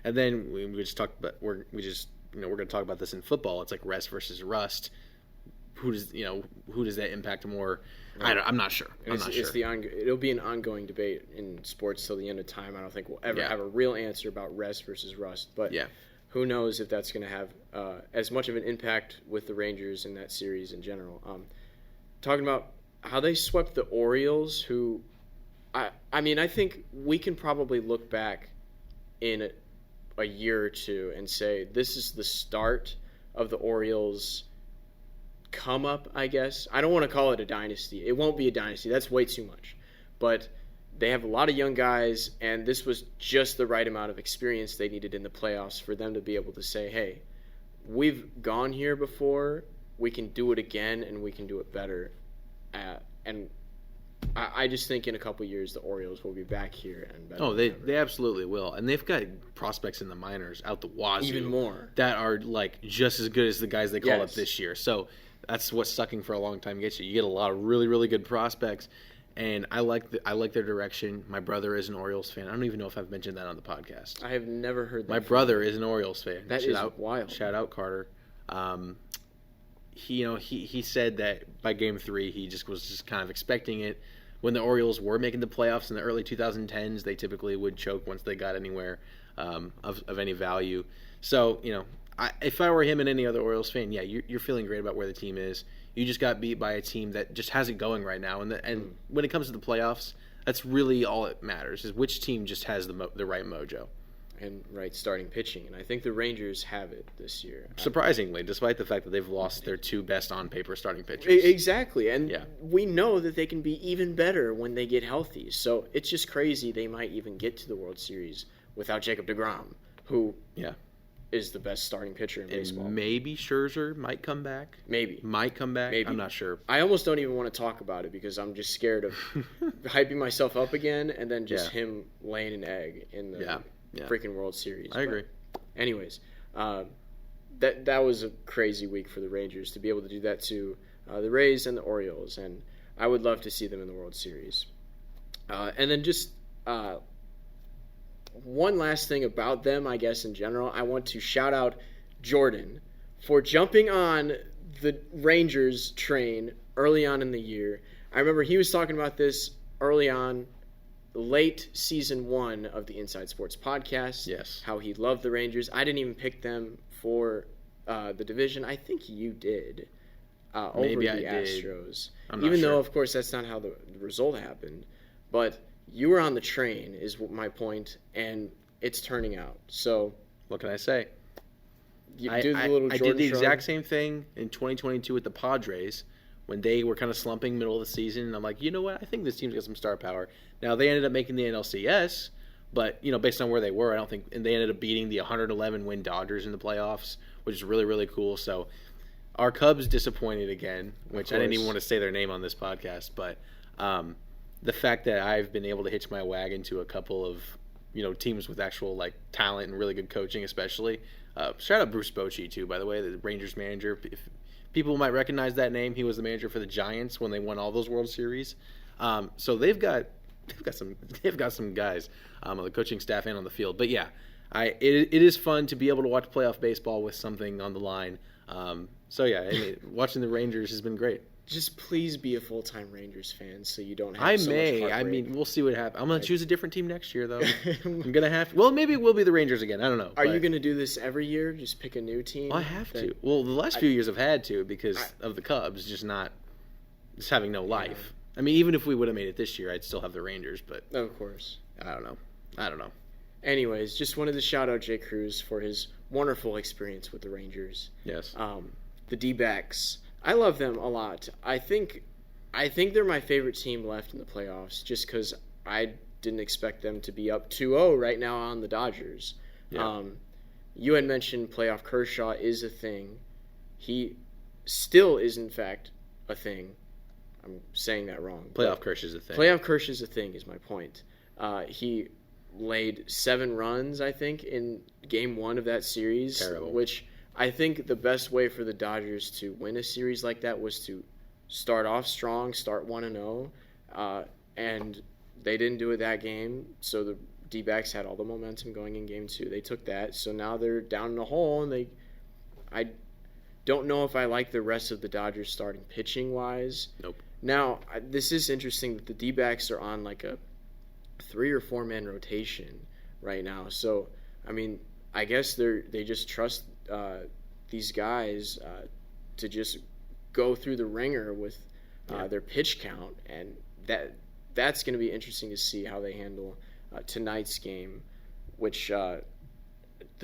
And then we just talked about we're going to talk about this in football. It's like rest versus rust. Who does that impact more? I'm not sure. It'll be an ongoing debate in sports till the end of time. I don't think we'll ever have a real answer about rest versus rust. But who knows if that's going to have as much of an impact with the Rangers in that series in general. Talking about how they swept the Orioles, who I mean, I think we can probably look back in a year or two and say this is the start of the Orioles' come up, I guess. I don't want to call it a dynasty. It won't be a dynasty. That's way too much. But they have a lot of young guys, and this was just the right amount of experience they needed in the playoffs for them to be able to say, hey, we've gone here before. We can do it again, and we can do it better. And I just think in a couple years the Orioles will be back here and better. Oh, they absolutely will, and they've got prospects in the minors out the wazoo, even more, that are like just as good as the guys they called up this year. So that's what sucking for a long time gets you. You get a lot of really, really good prospects, and I like their direction. My brother is an Orioles fan. I don't even know if I've mentioned that on the podcast. I have never heard that. My brother is an Orioles fan. That is wild. Shout out Carter. He said that by game 3 he was kind of expecting it. When the Orioles were making the playoffs in the early 2010s, they typically would choke once they got anywhere of any value. So, if I were him and any other Orioles fan, you're feeling great about where the team is. You just got beat by a team that just has it going right now. And when it comes to the playoffs, that's really all that matters, is which team just has the right mojo. And right starting pitching. And I think the Rangers have it this year. Surprisingly, despite the fact that they've lost their 2 best on-paper starting pitchers. Exactly. And we know that they can be even better when they get healthy. So it's just crazy they might even get to the World Series without Jacob deGrom, who is the best starting pitcher in baseball. Maybe Scherzer might come back. Maybe. I'm not sure. I almost don't even want to talk about it because I'm just scared of hyping myself up again and then just him laying an egg in the freaking World Series. I agree. Anyways, that was a crazy week for the Rangers to be able to do that to the Rays and the Orioles, and I would love to see them in the World Series. And then just one last thing about them, I guess, in general, I want to shout out Jordan for jumping on the Rangers train early on in the year. I remember he was talking about this early on, late season 1 of the Inside Sports podcast. Yes. How he loved the Rangers. I didn't even pick them for the division. I think you did. Maybe over the I did. Astros. I'm not even sure. though, of course, that's not how the result happened. But you were on the train, is my point, and it's turning out. So what can I say? I did the exact same thing in 2022 with the Padres when they were kind of slumping middle of the season. And I'm like, you know what? I think this team's got some star power. Now, they ended up making the NLCS, But, based on where they were, I don't think – and they ended up beating the 111-win Dodgers in the playoffs, which is really, really cool. So our Cubs disappointed again, which I didn't even want to say their name on this podcast. But the fact that I've been able to hitch my wagon to a couple of, teams with actual, talent and really good coaching especially. Shout out Bruce Bochy, too, by the way, the Rangers manager. If people might recognize that name. He was the manager for the Giants when they won all those World Series. So they've got some guys on the coaching staff and on the field. But yeah, it is fun to be able to watch playoff baseball with something on the line. So yeah, watching the Rangers has been great. Just please be a full-time Rangers fan so you don't have I so may. much heartbreak. We'll see what happens. I'm going to choose a different team next year, though. I'm going to have to. Well, maybe it will be the Rangers again. I don't know. Are you going to do this every year? Just pick a new team? Well, I have to. Well, the last few years I've had to because of the Cubs just having no life. I mean, even if we would have made it this year, I'd still have the Rangers, but of course. I don't know. Anyways, just wanted to shout out Jay Cruz for his wonderful experience with the Rangers. Yes. The D-backs, I love them a lot. I think they're my favorite team left in the playoffs just because I didn't expect them to be up 2-0 right now on the Dodgers. Yeah. You had mentioned playoff Kershaw is a thing. He still is, in fact, a thing. I'm saying that wrong. Playoff Kershaw is a thing. Playoff Kershaw is a thing is my point. He laid 7 runs, I think, in Game 1 of that series. Terrible. Which I think the best way for the Dodgers to win a series like that was to start off strong, start 1-0, and they didn't do it that game, so the D-backs had all the momentum going in Game 2. They took that, so now they're down in a hole, and I don't know if I like the rest of the Dodgers starting pitching-wise. Nope. Now, this is interesting that the D-backs are on like a 3 or 4 man rotation right now. So, I mean, I guess they just trust these guys to just go through the ringer with their pitch count, and that's going to be interesting to see how they handle tonight's game, which the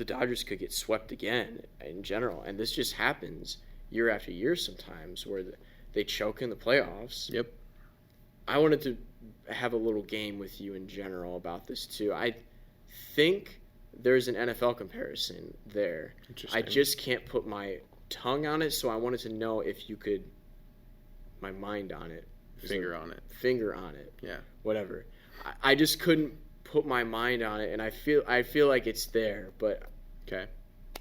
Dodgers could get swept again in general, and this just happens year after year sometimes where they choke in the playoffs. Yep. I wanted to have a little game with you in general about this too. I think there's an NFL comparison there. Interesting. I just can't put my tongue on it, so I wanted to know if you could, my mind on it. Finger on it. Yeah. Whatever. I just couldn't put my mind on it, and I feel like it's there, but okay.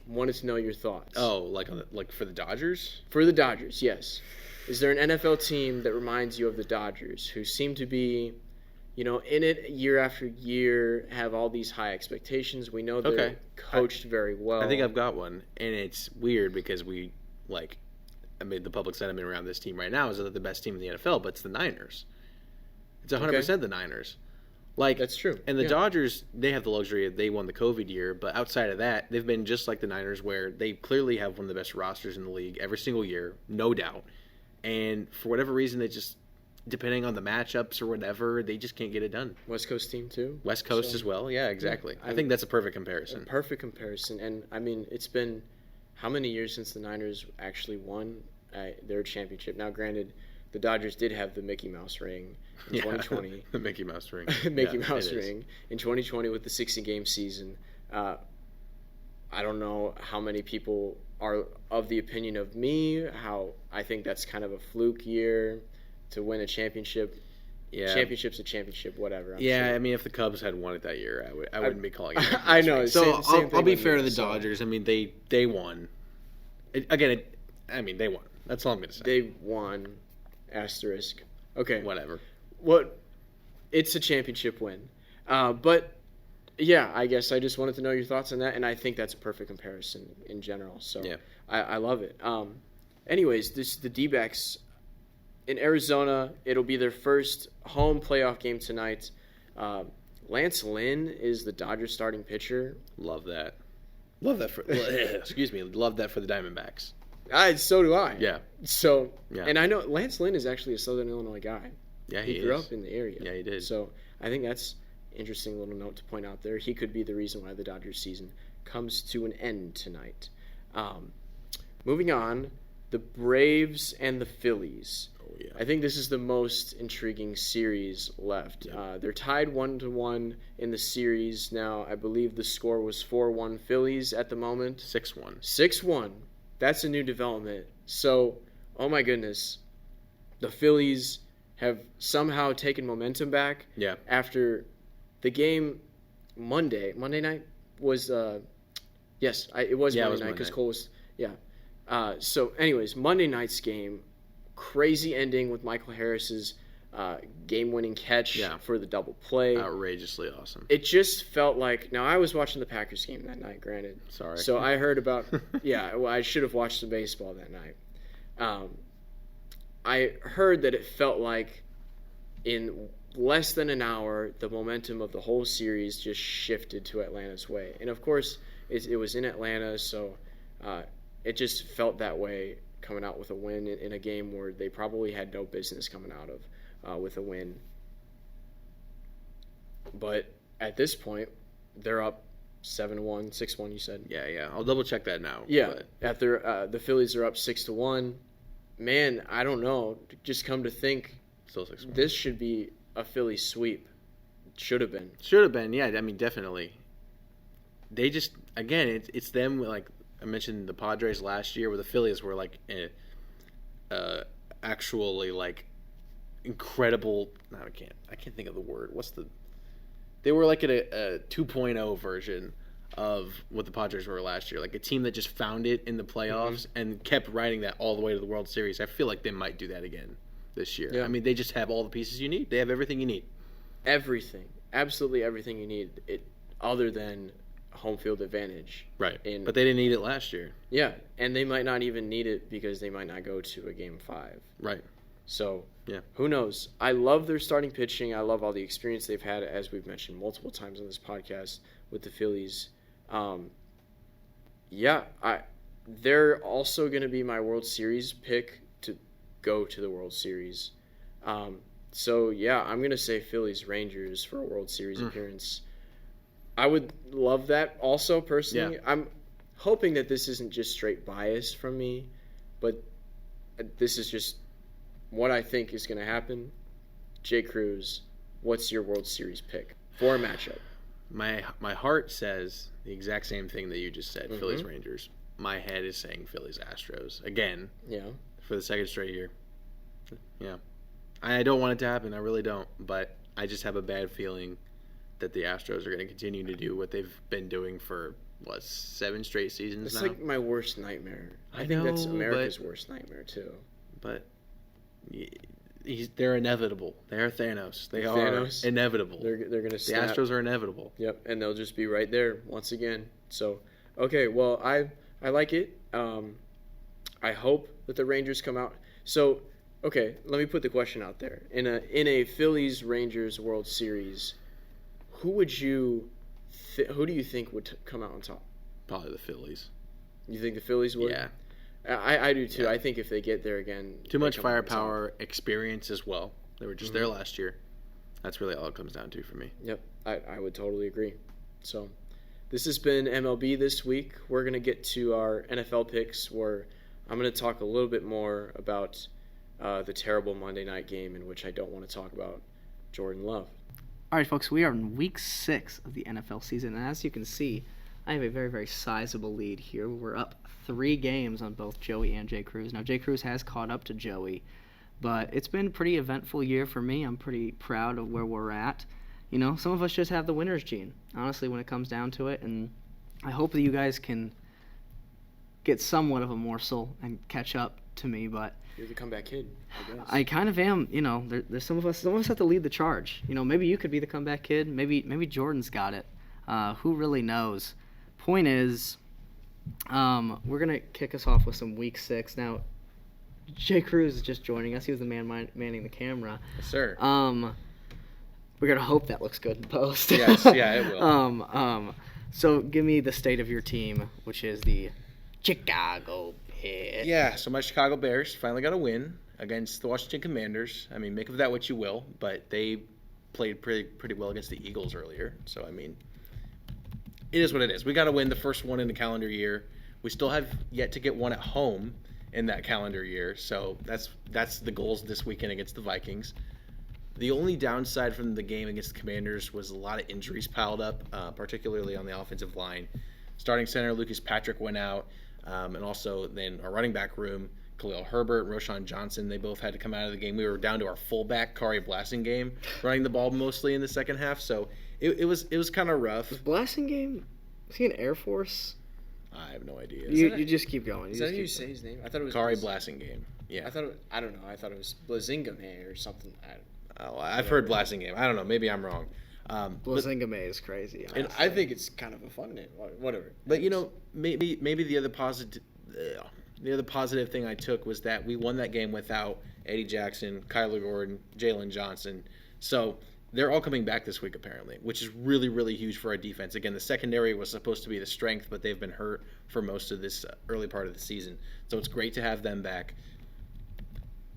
Wanted to know your thoughts. Oh, like for the Dodgers? For the Dodgers, yes. Is there an NFL team that reminds you of the Dodgers, who seem to be, in it year after year, have all these high expectations? We know they're coached very well. I think I've got one, and it's weird because the public sentiment around this team right now is that they're the best team in the NFL, but it's the Niners. It's 100% the Niners. That's true. And the Dodgers, they have the luxury of they won the COVID year, but outside of that, they've been just like the Niners, where they clearly have one of the best rosters in the league every single year, no doubt. And for whatever reason, they just, depending on the matchups or whatever, they just can't get it done. West Coast team too? West Coast as well, yeah, exactly. I think that's a perfect comparison. A perfect comparison. And, I mean, it's been how many years since the Niners actually won their championship? Now, granted, the Dodgers did have the Mickey Mouse ring in 2020. The Mickey Mouse ring. Mickey Mouse ring in 2020 with the 60-game season. I don't know how many people are of the opinion of me, how I think that's kind of a fluke year to win a championship. Yeah. Championship's a championship, whatever. I'm sure. I mean, if the Cubs had won it that year, I wouldn't be calling it. I know. So same I'll be fair to the Dodgers. I mean, they won. They won. That's all I'm going to say. They won. Asterisk. Okay. Whatever. It's a championship win. But, yeah, I guess I just wanted to know your thoughts on that, and I think that's a perfect comparison in general. So yeah. I love it. Anyways, the D-backs in Arizona, it'll be their first home playoff game tonight. Lance Lynn is the Dodgers starting pitcher. Love that. Love that for Love that for the Diamondbacks. So do I. Yeah. So, yeah. And I know Lance Lynn is actually a Southern Illinois guy. Yeah, he grew up in the area. Yeah, he did. So I think that's an interesting little note to point out there. He could be the reason why the Dodgers season comes to an end tonight. Moving on, the Braves and the Phillies. yeah. I think this is the most intriguing series left. Yeah. They're tied 1-1 in the series now. I believe the score was 4-1 Phillies at the moment. 6-1. 6-1. That's a new development. So, oh my goodness, the Phillies have somehow taken momentum back. Yeah. After the game Monday night was yes, it was Monday night because Cole was so anyways, Monday night's game, crazy ending with Michael Harris's game-winning catch for the double play. Outrageously awesome. It just felt like, now I was watching the Packers game that night, granted. Sorry. So I heard about I should have watched the baseball that night. I heard that it felt like in less than an hour, the momentum of the whole series just shifted to Atlanta's way. And of course, it was in Atlanta, so it just felt that way coming out with a win in a game where they probably had no business coming out of with a win. But at this point, they're up 7-1, 6-1, you said? Yeah. I'll double check that now. Yeah. But... After the Phillies are up 6-1. Man, I don't know. Just come to think, still 6-1. This should be a Philly sweep. Should have been. Yeah. I mean, definitely. They just, again, it's them. Like I mentioned, the Padres last year, where the Phillies were like actually like incredible. No, I can't think of the word. They were like a 2.0 version of what the Padres were last year, like a team that just found it in the playoffs and kept riding that all the way to the World Series. I feel like they might do that again this year. Yeah. I mean, they just have all the pieces you need. They have everything you need. Everything. Absolutely everything you need, other than home field advantage. Right. But they didn't need it last year. Yeah, and they might not even need it because they might not go to a Game 5. Right. So, yeah, who knows? I love their starting pitching. I love all the experience they've had, as we've mentioned multiple times on this podcast, with the Phillies. They're also going to be my World Series pick to go to the World Series. I'm going to say Phillies Rangers for a World Series appearance. I would love that also, personally. Yeah. I'm hoping that this isn't just straight bias from me, but this is just what I think is going to happen. Jay Cruz, what's your World Series pick for a matchup? My heart says the exact same thing that you just said, Phillies Rangers. My head is saying Phillies Astros again. Yeah. For the second straight year. Yeah. I don't want it to happen. I really don't. But I just have a bad feeling that the Astros are going to continue to do what they've been doing for 7 straight seasons it's now. It's like my worst nightmare. I think that's America's worst nightmare too. But they're inevitable. They are Thanos. They are inevitable. They're going to snap. The Astros are inevitable. Yep, and they'll just be right there once again. So, okay, well, I like it. I hope that the Rangers come out. So, okay, let me put the question out there. In a Phillies Rangers World Series, who do you think would come out on top? Probably the Phillies. You think the Phillies would? Yeah. I do too. Yeah. I think if they get there again, too much firepower, experience as well. They were just there last year. That's really all it comes down to for me. Yep, I would totally agree. So, this has been MLB this week. We're gonna get to our NFL picks, where I'm gonna talk a little bit more about the terrible Monday night game, in which I don't want to talk about Jordan Love. All right, folks, we are in week 6 of the NFL season, and as you can see, I have a very, very sizable lead here. We're up 3 games on both Joey and Jay Cruz. Now, Jay Cruz has caught up to Joey, but it's been a pretty eventful year for me. I'm pretty proud of where we're at. You know, some of us just have the winner's gene, honestly, when it comes down to it, and I hope that you guys can get somewhat of a morsel and catch up to me, but you're the comeback kid, I guess. I kind of am. You know, there's some of us have to lead the charge. You know, maybe you could be the comeback kid. Maybe Jordan's got it. Who really knows? Point is, we're going to kick us off with some Week 6. Now, Jay Cruz is just joining us. He was the man manning the camera. Yes, sir. We're going to hope that looks good in post. Yes, yeah, it will. So give me the state of your team, which is the Chicago Bears. Yeah, so my Chicago Bears finally got a win against the Washington Commanders. I mean, make of that what you will, but they played pretty well against the Eagles earlier. So, I mean, it is what it is. We got to win the first one in the calendar year. We still have yet to get one at home, in that calendar year. So that's the goals this weekend against the Vikings. The only downside from the game against the Commanders was a lot of injuries piled up, particularly on the offensive line. Starting center Lucas Patrick went out, and also then our running back room, Khalil Herbert, Roshan Johnson, they both had to come out of the game. We were down to our fullback, Kari Blasingame, running the ball mostly in the second half. So it was kind of rough. Was Blasingame, was he in Air Force? I have no idea. You just keep going. Is that how you say his name? I thought it was Kari Blasingame. Yeah. I don't know. I thought it was Blazingame or something. I've heard Blasingame. I don't know. Maybe I'm wrong. Blazingame is crazy. And I think it's kind of a fun name. Whatever. But maybe the other positive thing I took was that we won that game without Eddie Jackson, Kyler Gordon, Jalen Johnson. So they're all coming back this week apparently, which is really, really huge for our defense. Again, the secondary was supposed to be the strength, but they've been hurt for most of this early part of the season. So it's great to have them back.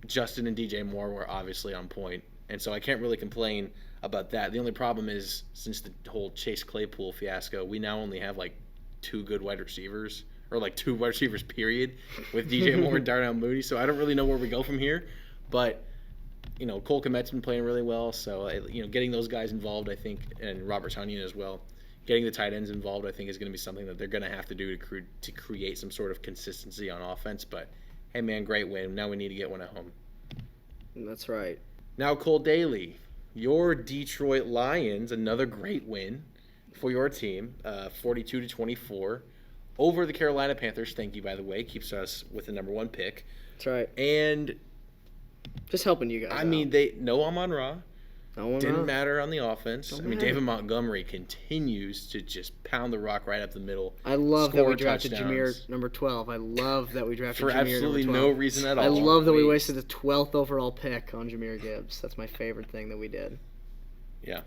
Justin and DJ Moore were obviously on point, and so I can't really complain about that. The only problem is, since the whole Chase Claypool fiasco, we now only have like 2 good wide receivers, or like 2 wide receivers period, with DJ Moore and Darnell Mooney. So I don't really know where we go from here. But Cole Kmet's been playing really well, so getting those guys involved, I think, and Robert Tonyan as well, getting the tight ends involved, I think is going to be something that they're going to have to do to create some sort of consistency on offense. But hey, man, great win. Now we need to get one at home. That's right. Now, Cole Daly, your Detroit Lions, another great win for your team, 42-24 over the Carolina Panthers. Thank you, by the way. Keeps us with the number 1 pick. That's right. And just helping you guys out. I mean, no Amon-Ra. Didn't matter on the offense. David Montgomery continues to just pound the rock right up the middle. I love that we drafted touchdowns. Jameer number 12. I love that we drafted for Jameer absolutely number 12. no reason at all. I love that we wasted the 12th overall pick on Jameer Gibbs. That's my favorite thing that we did. Yeah.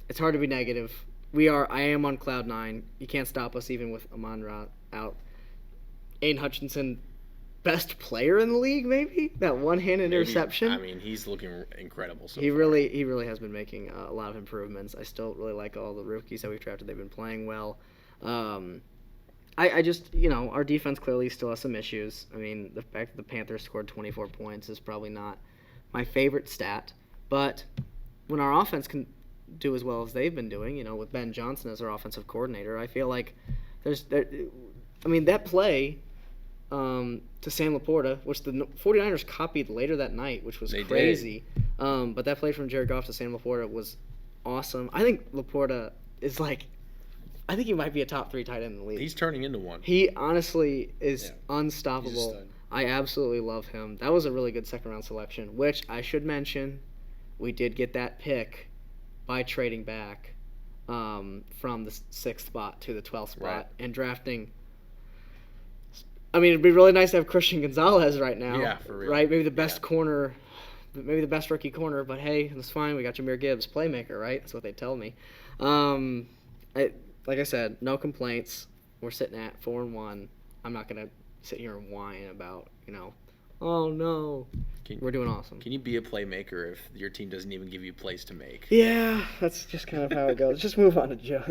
It's hard to be negative. I am on cloud 9. You can't stop us even with Amon-Ra out. Aiden Hutchinson, best player in the league, maybe? That one-handed interception. I mean, he's looking incredible so he far. really has been making a lot of improvements. I still really like all the rookies that we've drafted. They've been playing well. I just, our defense clearly still has some issues. I mean, the fact that the Panthers scored 24 points is probably not my favorite stat. But when our offense can do as well as they've been doing, with Ben Johnson as our offensive coordinator, I feel like that play to Sam Laporta, which the 49ers copied later that night, which was crazy. But that play from Jared Goff to Sam Laporta was awesome. I think Laporta is I think he might be a top 3 tight end in the league. He's turning into one. He honestly is unstoppable. He's a stud. I absolutely love him. That was a really good second-round selection, which I should mention, we did get that pick by trading back from the 6th spot to the 12th spot and drafting. I mean, it'd be really nice to have Christian Gonzalez right now. Yeah, for real. Right? Maybe the best corner, maybe the best rookie corner, but hey, that's fine. We got Jameer Gibbs, playmaker, right? That's what they tell me. Like I said, no complaints. We're sitting at 4-1. I'm not going to sit here and whine about, oh no. We're doing awesome. Can you be a playmaker if your team doesn't even give you plays to make? Yeah, that's just kind of how it goes. Just move on to Joe.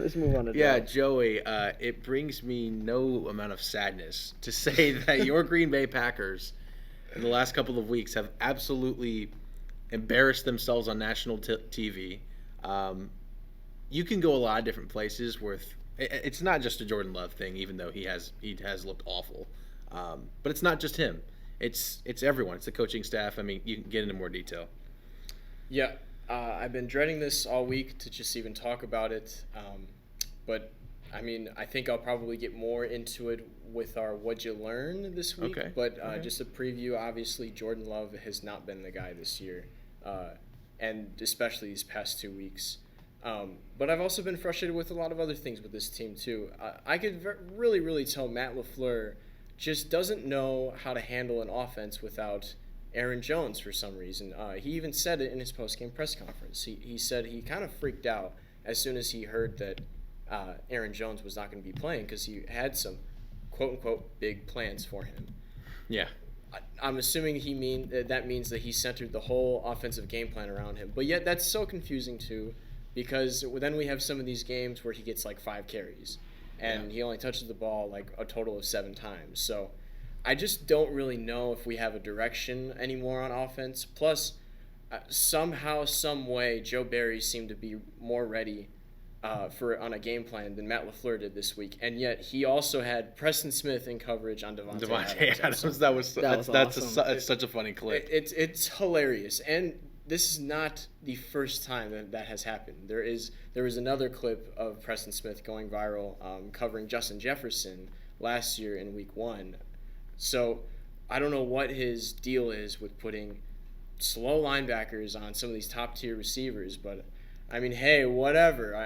Yeah, Joey, it brings me no amount of sadness to say that your Green Bay Packers in the last couple of weeks have absolutely embarrassed themselves on national TV. You can go a lot of different places with it's not just a Jordan Love thing, even though he has looked awful. But it's not just him. It's everyone. It's the coaching staff. I mean, you can get into more detail. Yeah, I've been dreading this all week to just even talk about it. But, I mean, I think I'll probably get more into it with our What'd You Learn this week. Okay. But just a preview, obviously, Jordan Love has not been the guy this year, and especially these past 2 weeks. But I've also been frustrated with a lot of other things with this team, too. I could really, really tell Matt LaFleur just doesn't know how to handle an offense without Aaron Jones for some reason. He even said it in his post-game press conference. He said he kind of freaked out as soon as he heard that Aaron Jones was not going to be playing because he had some quote-unquote big plans for him. Yeah. I'm assuming that means that he centered the whole offensive game plan around him. But yet that's so confusing too, because then we have some of these games where he gets like 5 carries and he only touches the ball like a total of 7 times. So I just don't really know if we have a direction anymore on offense. Plus, somehow, some way, Joe Barry seemed to be more ready on a game plan than Matt LaFleur did this week, and yet he also had Preston Smith in coverage on Devontae Adams. That's such a funny clip. It's hilarious, and this is not the first time that has happened. There was another clip of Preston Smith going viral covering Justin Jefferson last year in Week 1. So I don't know what his deal is with putting slow linebackers on some of these top tier receivers, but I mean, hey, whatever.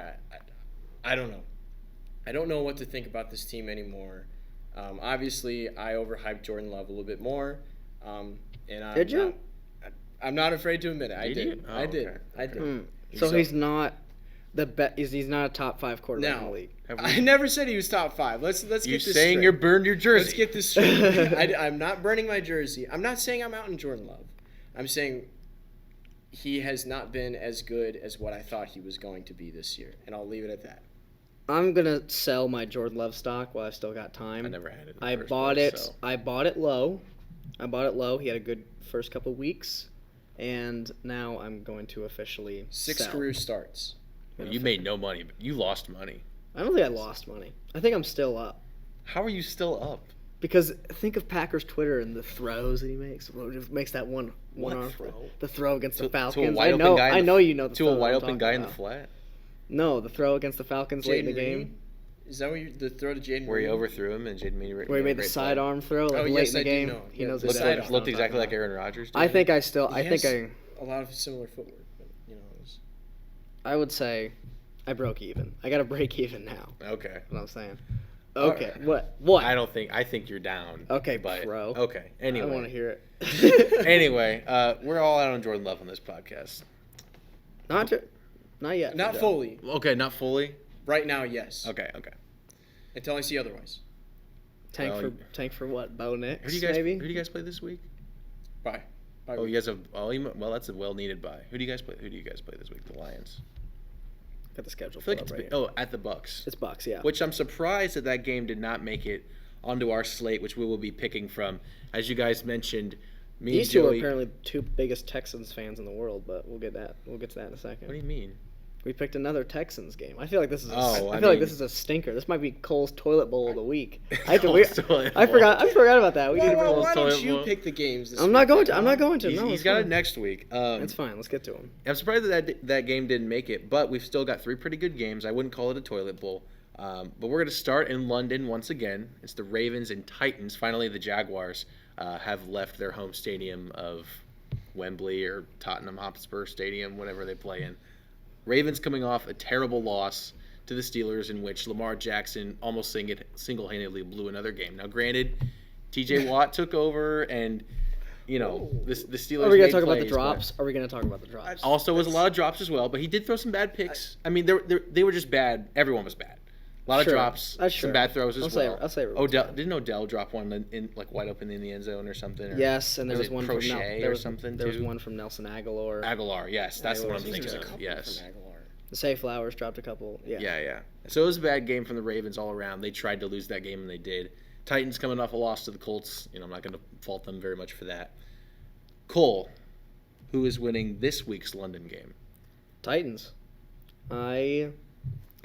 I don't know. I don't know what to think about this team anymore. Obviously, I overhyped Jordan Love a little bit more. Did you? I'm not afraid to admit it. I did. You? Oh, I did. okay. I did. Hmm. So he's not he's not a top 5 quarterback in the No, league. I never said he was top 5. Let's get this You're straight. saying you burned your jersey. Let's get this straight. I'm not burning my jersey. I'm not saying I'm out on Jordan Love. I'm saying he has not been as good as what I thought he was going to be this year, and I'll leave it at that. I'm gonna sell my Jordan Love stock while I've still got time. I never had it. I bought it low. He had a good first couple weeks, and now I'm going to officially 6 sell. career starts. Well, you made no money, but you lost money. I don't think I lost money. I think I'm still up. How are you still up? Because think of Packers Twitter and the throws that he makes. Makes that one arm throw? The throw against the To a Falcons. wide open guy I know you know the to throw a wide I'm open talking guy in the about. flat, No, the throw against the Falcons late in the Jaden game. Reed? Is that the throw to Jaden where he Reed? overthrew him and Jaden Meany Where he made the sidearm throw late yes, in the I do game. know. He Yeah, knows the exactly sidearm. what I'm looked exactly talking like about. Aaron Rodgers. I think I He think has a lot of similar footwork, but I would say I broke even. I got to break even now. Okay. That's what I'm saying. All Okay. right. What? I think you're down. Okay, but, bro. Okay. Anyway. I want to hear it. Anyway, we're all out on Jordan Love on this podcast. Not yet. not fully. Okay, not fully. Right now, yes. Okay. Until I see otherwise. Tank for what? Bo Nix, Who do you maybe? guys play this week? Bye. Oh, you guys have. Well, that's a well-needed bye. Who do you guys play this week? The Lions. Got the schedule. I feel like pulled it's up right here. at the Bucks. It's Bucks, yeah. Which I'm surprised that game did not make it onto our slate, which we will be picking from. As you guys mentioned, me These and two are Joey. apparently the two biggest Texans fans in the world, but we'll get to that in a second. What do you mean? We picked another Texans game. I feel like this is I this is a stinker. This might be Cole's toilet bowl of the week. I Cole's toilet bowl. forgot about that. We need to bring Why don't toilet you bowl. pick the games this I'm week? not going to. No, He's it's got fine. it next week. It's fine. Let's get to him. I'm surprised that game didn't make it, but we've still got 3 pretty good games. I wouldn't call it a toilet bowl. But we're going to start in London once again. It's the Ravens and Titans. Finally, the Jaguars have left their home stadium of Wembley or Tottenham Hotspur Stadium, whatever they play in. Ravens coming off a terrible loss to the Steelers in which Lamar Jackson almost single-handedly blew another game. Now, granted, T.J. Watt took over and, the Steelers Are we going made to talk about the plays, drops? Are we going to talk about the drops? also was a lot of drops as well, but he did throw some bad picks. I mean, they were just bad. Everyone was bad. A lot of drops, some bad throws as well. I'll say Didn't Odell drop one in wide open in the end zone or something? Or, yes, and there was one from Crochet or something There was too? one from Nelson Aguilar. Aguilar, yes, that's the one I'm Aguilar. thinking There's a of. couple Yes. from Aguilar. The Say Flowers dropped a couple. Yeah. Yeah. So it was a bad game from the Ravens all around. They tried to lose that game and they did. Titans coming off a loss to the Colts. I'm not going to fault them very much for that. Cole, who is winning this week's London game? Titans. I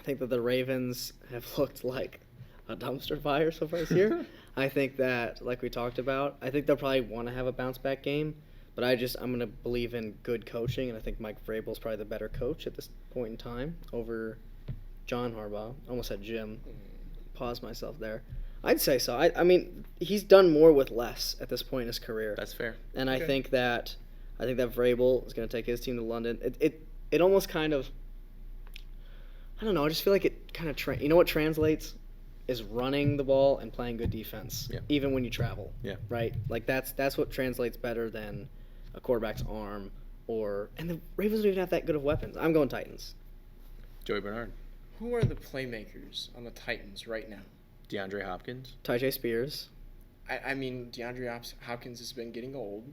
think that the Ravens have looked like a dumpster fire so far this year. I think that, like we talked about, I think they'll probably want to have a bounce back game. But I'm going to believe in good coaching, and I think Mike Vrabel's probably the better coach at this point in time over John Harbaugh. I almost said Jim. Pause myself there. I'd say so. I mean, he's done more with less at this point in his career. That's fair. And I think that Vrabel is going to take his team to London. It almost kind of, I don't know. I just feel like it kind of you know what translates is running the ball and playing good defense, even when you travel. Yeah. Right. Like that's what translates better than a quarterback's arm and the Ravens don't even have that good of weapons. I'm going Titans. Joey Bernard. Who are the playmakers on the Titans right now? DeAndre Hopkins. Tajay Spears. I mean, DeAndre Hopkins has been getting old.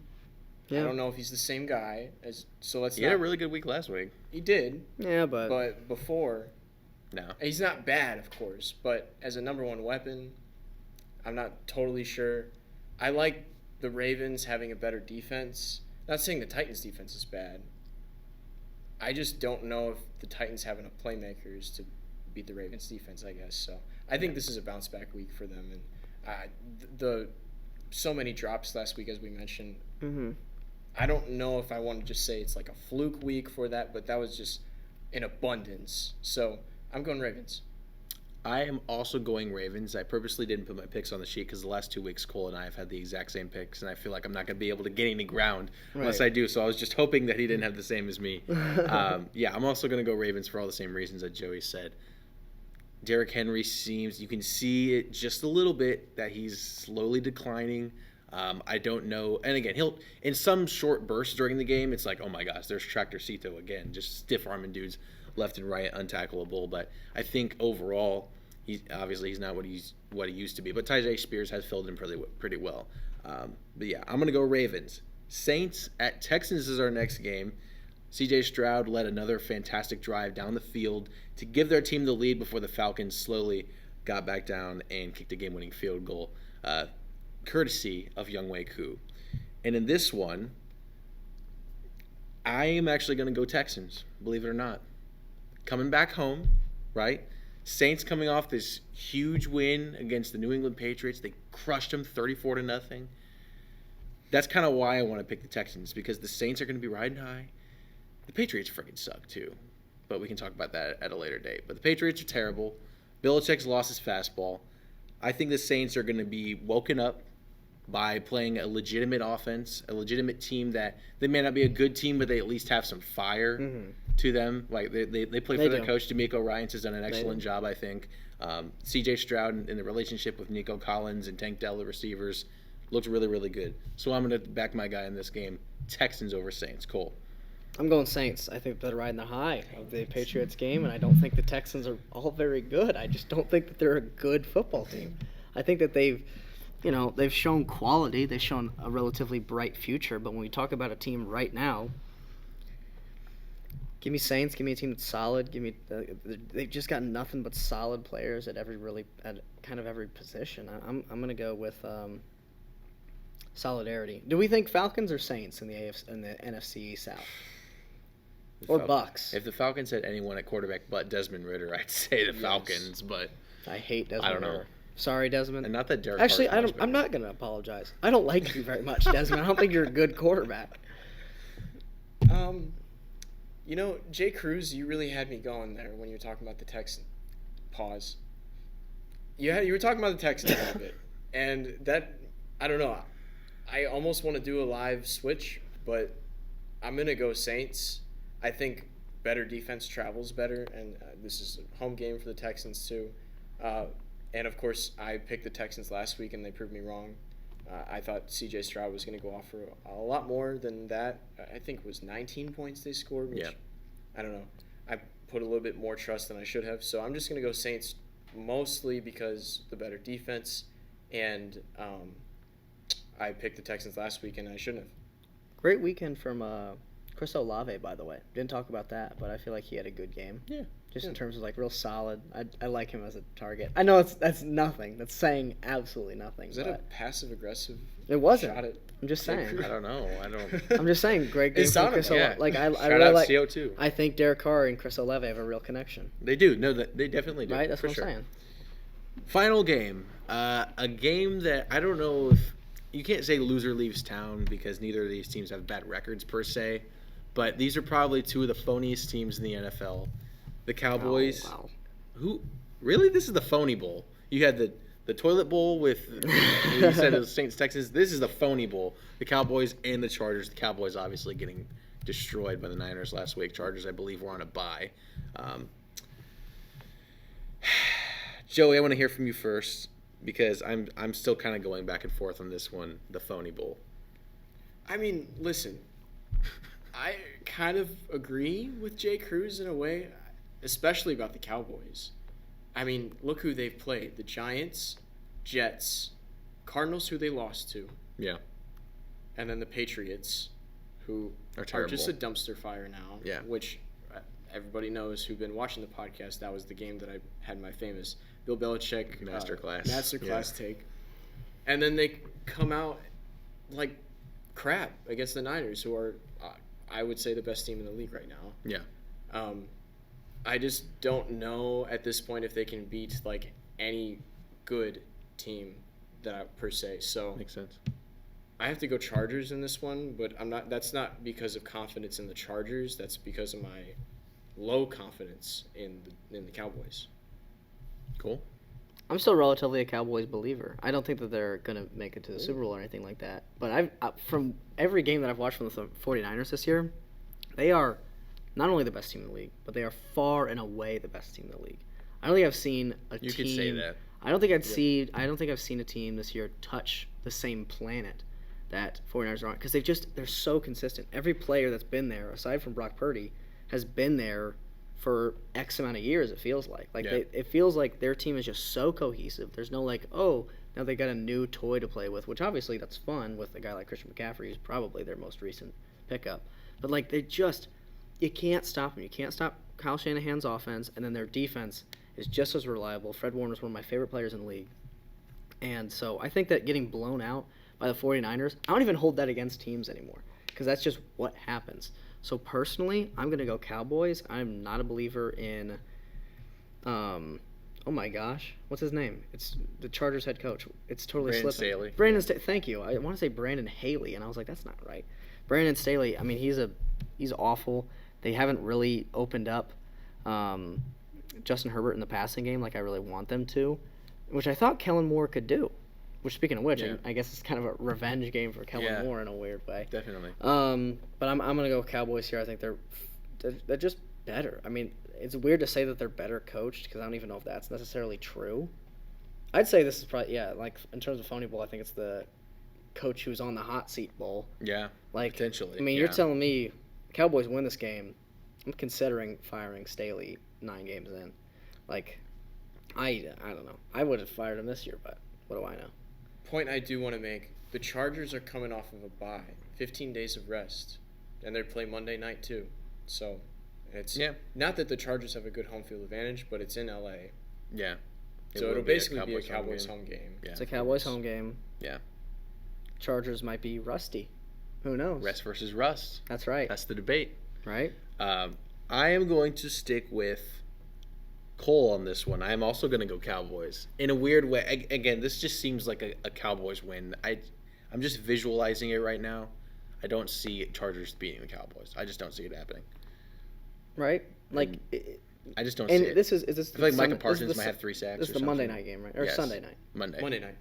Yeah. I don't know if he's the same guy He had a really good week last week. He did. Yeah, but before, No. he's not bad, of course. But as a number one weapon, I'm not totally sure. I like the Ravens having a better defense. Not saying the Titans' defense is bad. I just don't know if the Titans have enough playmakers to beat the Ravens' defense, I guess. So I think this is a bounce back week for them. And the so many drops last week, as we mentioned. Mm-hmm. I don't know if I want to just say it's like a fluke week for that, but that was just in abundance. So I'm going Ravens. I am also going Ravens. I purposely didn't put my picks on the sheet because the last 2 weeks, Cole and I have had the exact same picks, and I feel like I'm not going to be able to gain any ground unless I do. So I was just hoping that he didn't have the same as me. Yeah, I'm also going to go Ravens for all the same reasons that Joey said. Derrick Henry you can see it just a little bit that he's slowly declining. I don't know. And again, he'll in some short bursts during the game, it's like, oh my gosh, there's Tractorcito again, just stiff-arming dudes left and right, untackleable. But I think overall, he's not what he used to be. But Tyjae Spears has filled in pretty well. But yeah, I'm gonna go Ravens. Saints at Texans is our next game. C.J. Stroud led another fantastic drive down the field to give their team the lead before the Falcons slowly got back down and kicked a game-winning field goal, courtesy of Younghoe Koo. And in this one, I am actually going to go Texans, believe it or not. Coming back home, right? Saints coming off this huge win against the New England Patriots. They crushed them 34-0. That's kind of why I want to pick the Texans, because the Saints are going to be riding high. The Patriots freaking suck, too. But we can talk about that at a later date. But the Patriots are terrible. Belichick's lost his fastball. I think the Saints are going to be woken up by playing a legitimate offense, a legitimate team that they may not be a good team, but they at least have some fire to them. Like they play for their coach. D'Amico Ryans has done an excellent job, I think. C.J. Stroud in the relationship with Nico Collins and Tank Dell, the receivers, looked really, really good. So I'm going to back my guy in this game. Texans over Saints. Cole. I'm going Saints. I think they're riding the high of the Patriots game, and I don't think the Texans are all very good. I just don't think that they're a good football team. I think that they've shown quality. They've shown a relatively bright future. But when we talk about a team right now, give me Saints. Give me a team that's solid. They've just got nothing but solid players at kind of every position. I'm gonna go with solidarity. Do we think Falcons or Saints in the NFC South? Or Bucks? If the Falcons had anyone at quarterback but Desmond Ritter, I'd say the Falcons. But I hate Desmond. I don't know. Ritter. Sorry, Desmond. And not that Derek. Actually, I'm not going to apologize. I don't like you very much, Desmond. I don't think you're a good quarterback. Jay Cruz, you really had me going there when you were talking about the Texans. Pause. You were talking about the Texans a little bit, and that I don't know. I almost want to do a live switch, but I'm gonna go Saints. I think better defense travels better, and this is a home game for the Texans too. And of course, I picked the Texans last week, and they proved me wrong. I thought C.J. Stroud was going to go off for a lot more than that. I think it was 19 points they scored, which I don't know. I put a little bit more trust than I should have. So I'm just going to go Saints mostly because the better defense, and I picked the Texans last week, and I shouldn't have. Great weekend from Chris Olave, by the way. Didn't talk about that, but I feel like he had a good game. Yeah. Just in terms of real solid. I like him as a target. I know that's nothing. That's saying absolutely nothing. Is that a passive aggressive? It wasn't. Shot at I'm just saying. I don't know. I'm just saying. Great game from Chris Olave. I Shout really out like. CO2. I think Derek Carr and Chris Olave have a real connection. They do. No, they definitely do. Right. That's for what I'm saying. Final game. A game that I don't know if you can't say loser leaves town because neither of these teams have bad records per se, but these are probably two of the phoniest teams in the NFL. The Cowboys. Oh, wow. Who really? This is the phony bowl. You had the toilet bowl with you said it was Saints Texans. This is the phony bowl. The Cowboys and the Chargers. The Cowboys obviously getting destroyed by the Niners last week. Chargers, I believe, were on a bye. Joey, I want to hear from you first because I'm still kind of going back and forth on this one. The phony bowl. I mean, listen. I kind of agree with Jay Cruz in a way, especially about the Cowboys. I mean, look who they've played. The Giants, Jets, Cardinals, who they lost to. Yeah. And then the Patriots, who are just a dumpster fire now. Yeah. Which everybody knows who've been watching the podcast. That was the game that I had my famous Bill Belichick masterclass take. And then they come out like crap against the Niners, who are, I would say, the best team in the league right now. Yeah. I just don't know at this point if they can beat like any good team per se. So Makes sense. I have to go Chargers in this one, but I'm not. That's not because of confidence in the Chargers. That's because of my low confidence in the Cowboys. Cool. I'm still relatively a Cowboys believer. I don't think that they're going to make it to the Super Bowl or anything like that. But from every game that I've watched from the 49ers this year, they are not only the best team in the league, but they are far and away the best team in the league. I don't think I've seen a team. You could say that. I don't think I've seen a team this year touch the same planet that 49ers are on, because they're so consistent. Every player that's been there, aside from Brock Purdy, has been there for X amount of years. It feels like it feels like their team is just so cohesive. There's no now they got a new toy to play with, which obviously that's fun with a guy like Christian McCaffrey, who's probably their most recent pickup. But you can't stop them. You can't stop Kyle Shanahan's offense, and then their defense is just as reliable. Fred Warner's one of my favorite players in the league. And so I think that getting blown out by the 49ers, I don't even hold that against teams anymore, because that's just what happens. So personally, I'm going to go Cowboys. I'm not a believer in oh my gosh, what's his name? It's the Chargers head coach. It's totally Brandon slipping. Staley. Brandon Staley. Thank you. I want to say Brandon Haley, and I was like, that's not right. Brandon Staley, I mean, he's awful. They haven't really opened up Justin Herbert in the passing game like I really want them to, which I thought Kellen Moore could do. Which, speaking of which, Yeah. I guess it's kind of a revenge game for Kellen Moore in a weird way. Definitely. But I'm gonna go Cowboys here. I think they're just better. I mean, it's weird to say that they're better coached, because I don't even know if that's necessarily true. I'd say this is probably like in terms of Phony Bowl, I think it's the coach who's on the hot seat bowl. Yeah. Like, Potentially. I mean, yeah. you're telling me Cowboys win this game. I'm considering firing Staley 9 games in. Like, I don't know. I would have fired him this year, but what do I know? Point I do want to make: the Chargers are coming off of a bye, 15 days of rest, and they play Monday night too. So it's not that the Chargers have a good home field advantage, but it's in LA. Yeah. So it'll basically be a Cowboys home game. Yeah. It's a Cowboys home game. Yeah. Chargers might be rusty. Who knows? Rest versus rust. That's right. That's the debate. Right? I am going to stick with Cole on this one. I am also going to go Cowboys. In a weird way, again, this just seems like a Cowboys win. I'm just visualizing it right now. I don't see Chargers beating the Cowboys. I just don't see it happening. Right? Like, I just don't see it. Is this I feel like Micah Parsons might have 3 sacks. This is the Monday night game, right? Or Yes. Sunday night? Monday. Monday night.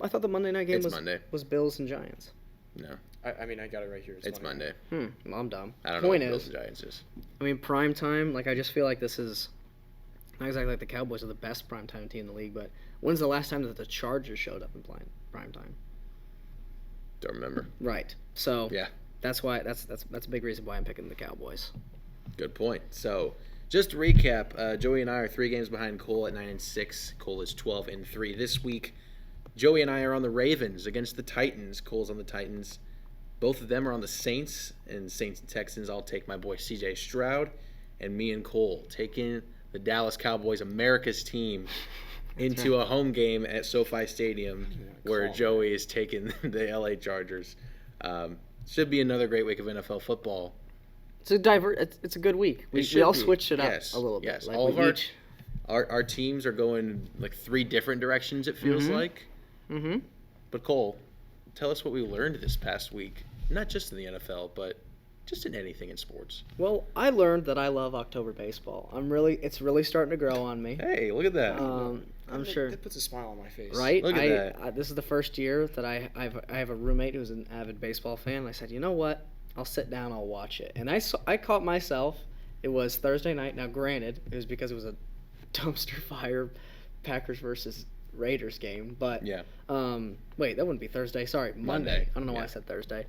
I thought the Monday night game It's Monday. was Bills and Giants. No, I mean, I got it right here. it's Monday. Well, I'm dumb. I don't know what Point Bills is, and Giants is. I mean, prime time. Like, I just feel like this is not exactly like the Cowboys are the best prime time team in the league. But when's the last time that the Chargers showed up in prime time? Don't remember. Right. So Yeah. that's why that's a big reason why I'm picking the Cowboys. Good point. So, just to recap, Joey and I are 3 games behind Cole at 9-6. Cole is 12-3 this week. Joey and I are on the Ravens against the Titans. Cole's on the Titans. Both of them are on the Saints and Texans. I'll take my boy C.J. Stroud, and me and Cole taking the Dallas Cowboys, America's team, into a home game at SoFi Stadium, where Joey is taking the L.A. Chargers. Should be another great week of NFL football. It's a good week. We all switched it up a little bit. Yes, Like all of our teams are going like 3 different directions. It feels like. Mm-hmm. But Cole, tell us what we learned this past week, not just in the NFL, but just in anything in sports. Well, I learned that I love October baseball. It's really starting to grow on me. Hey, look at that. I'm sure. That puts a smile on my face. Right? Look at that. This is the first year that I have a roommate who's an avid baseball fan. And I said, you know what? I'll sit down. I'll watch it. And I caught myself. It was Thursday night. Now, granted, it was because it was a dumpster fire Packers versus Raiders game. But Yeah. wait, that wouldn't be Thursday. Sorry, Monday. I don't know why I said Thursday.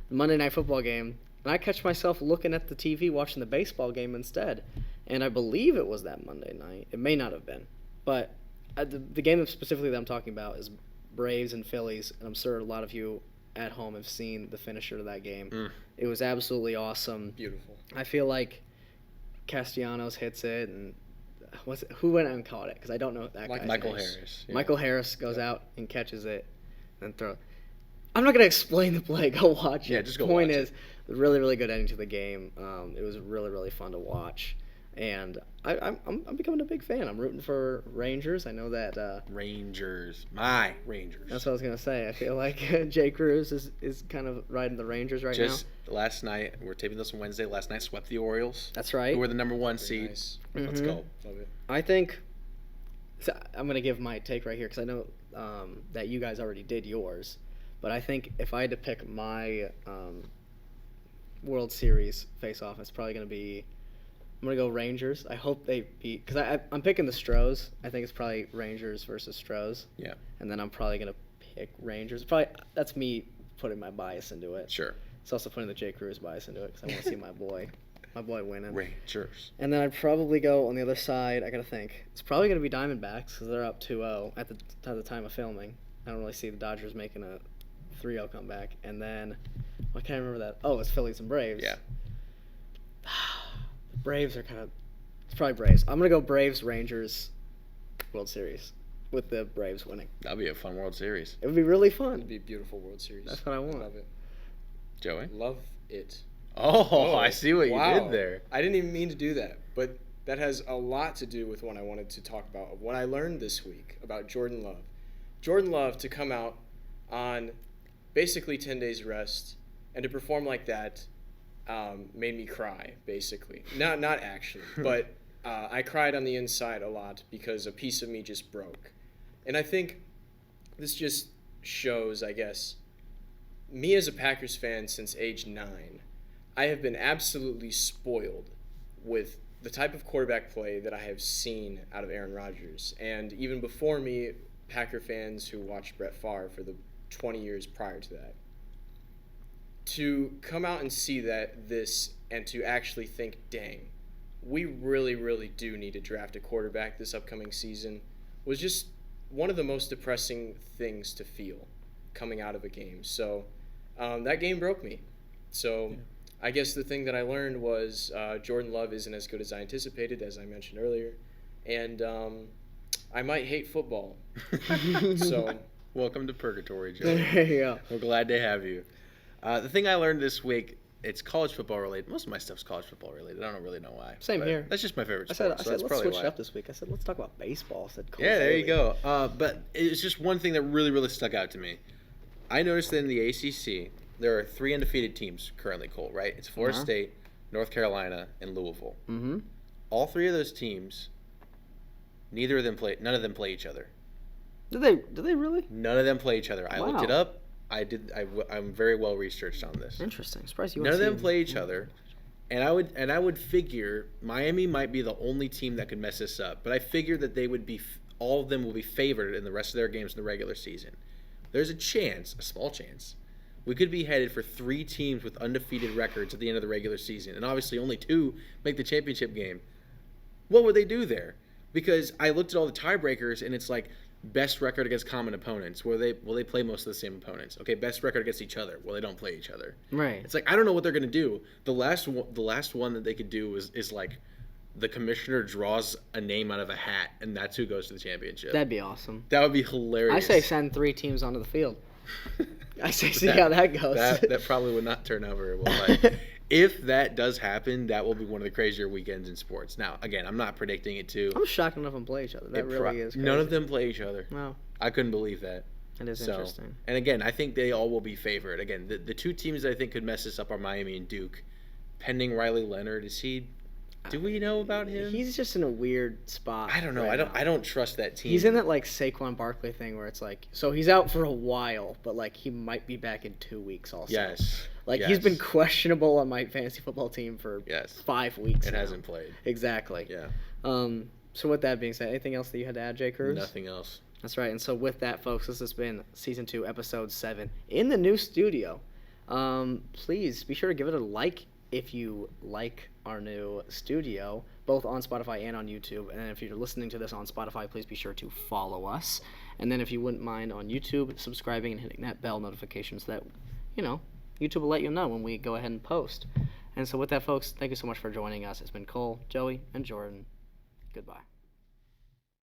The Monday Night Football game. And I catch myself looking at the TV watching the baseball game instead. And I believe it was that Monday night. It may not have been. But the game specifically that I'm talking about is Braves and Phillies. And I'm sure a lot of you at home have seen the finisher to that game. It was absolutely awesome. Beautiful. I feel like Castellanos hits it. And who went out and caught it? Because I don't know that guy. Michael Harris. Yeah. Michael Harris goes out and catches it. and throw. I'm not gonna explain the play. Go watch it. Yeah, just go Point watch is, really, really good ending to the game. It was really, really fun to watch, and I'm becoming a big fan. I'm rooting for Rangers. I know that. Rangers, my Rangers. That's what I was gonna say. I feel like Jay Cruz is kind of riding the Rangers right Just now. last night, we're taping this on Wednesday. Last night, swept the Orioles. That's right. Who were the number 1 Very seed. nice. Let's Mhm. go. Love it. I think. So I'm gonna give my take right here because I know that you guys already did yours, but I think if I had to pick my World Series face-off, it's probably gonna be. I'm gonna go Rangers. I hope they beat because I'm picking the Stros. I think it's probably Rangers versus Stros. Yeah. And then I'm probably gonna pick Rangers. Probably that's me putting my bias into it. Sure. It's also putting the Jay Cruz bias into it because I want to see my boy winning. Rangers. And then I'd probably go on the other side. I gotta think. It's probably gonna be Diamondbacks because they're up 2-0 at the time of filming. I don't really see the Dodgers making a 3-0 comeback. And then I can't remember that. Oh, it's Phillies and Braves. Yeah. The Braves are kind of. It's probably Braves. I'm gonna go Braves Rangers World Series with the Braves winning. That'll be a fun World Series. It would be really It'd fun. be a beautiful World Series. That's what I want. Love it. Joey? Love it. Oh, I see what wow. you did there. I didn't even mean to do that, but that has a lot to do with what I wanted to talk about, of what I learned this week about Jordan Love. Jordan Love to come out on basically 10 days rest and to perform like that made me cry, basically. Not actually, but I cried on the inside a lot because a piece of me just broke. And I think this just shows, I guess, me as a Packers fan since age 9, I have been absolutely spoiled with the type of quarterback play that I have seen out of Aaron Rodgers. And even before me, Packer fans who watched Brett Favre for the 20 years prior to that. To come out and see this and to actually think, dang, we really, really do need to draft a quarterback this upcoming season was just one of the most depressing things to feel coming out of a game. So that game broke me. So I guess the thing that I learned was Jordan Love isn't as good as I anticipated, as I mentioned earlier. And I might hate football. So Welcome to Purgatory, Joey. There you go. We're glad to have you. The thing I learned this week, it's college football related. Most of my stuff's college football related. I don't really know why. Same but here. That's just my favorite I sport. said, so that's let's probably switch why. it up this week. I said, let's talk about baseball. I said, Cole Yeah, there you Bailey. go. But it's just one thing that really, really stuck out to me. I noticed that in the ACC, there are 3 undefeated teams currently, Cole, right? It's Florida Uh-huh. State, North Carolina, and Louisville. Mm-hmm. All 3 of those teams, none of them play each other. Did they really? None of them play each other. I looked Wow. it up. I'm very well researched on this. Interesting. Surprised you. None of them play each other, and I would figure Miami might be the only team that could mess this up. But I figure that they would be all of them will be favored in the rest of their games in the regular season. There's a chance, a small chance, we could be headed for 3 teams with undefeated records at the end of the regular season, and obviously only 2 make the championship game. What would they do there? Because I looked at all the tiebreakers, and it's like best record against common opponents. Will they play most of the same opponents? Okay, best record against each other. Well, they don't play each other. Right. It's like I don't know what they're gonna do. The last one that they could do is like the commissioner draws a name out of a hat, and that's who goes to the championship. That'd be awesome. That would be hilarious. I say send 3 teams onto the field. I say see how that goes. That probably would not turn out very well. But if that does happen, that will be one of the crazier weekends in sports. Now, again, I'm not predicting it to. I'm shocked none of them play each other. That really is crazy. None of them play each other. Wow. I couldn't believe that. It is interesting. And again, I think they all will be favored. Again, the 2 teams that I think could mess this up are Miami and Duke. Pending Riley Leonard, do we know about him? He's just in a weird spot. I don't know. right I don't trust that team. He's in that like Saquon Barkley thing where it's like, so he's out for a while, but like he might be back in 2 weeks also. Yes. Like yes. he's been questionable on my fantasy football team for 5 weeks. It now. hasn't played. Exactly. Yeah. So with that being said, anything else that you had to add, Jay Cruz? Nothing else. That's right. And so with that, folks, this has been Season 2, Episode 7 in the new studio. Please be sure to give it a like if you like our new studio, both on Spotify and on YouTube. And if you're listening to this on Spotify, please be sure to follow us. And then if you wouldn't mind on YouTube, subscribing and hitting that bell notification so that, YouTube will let you know when we go ahead and post. And so with that, folks, thank you so much for joining us. It's been Cole, Joey, and Jordan. Goodbye.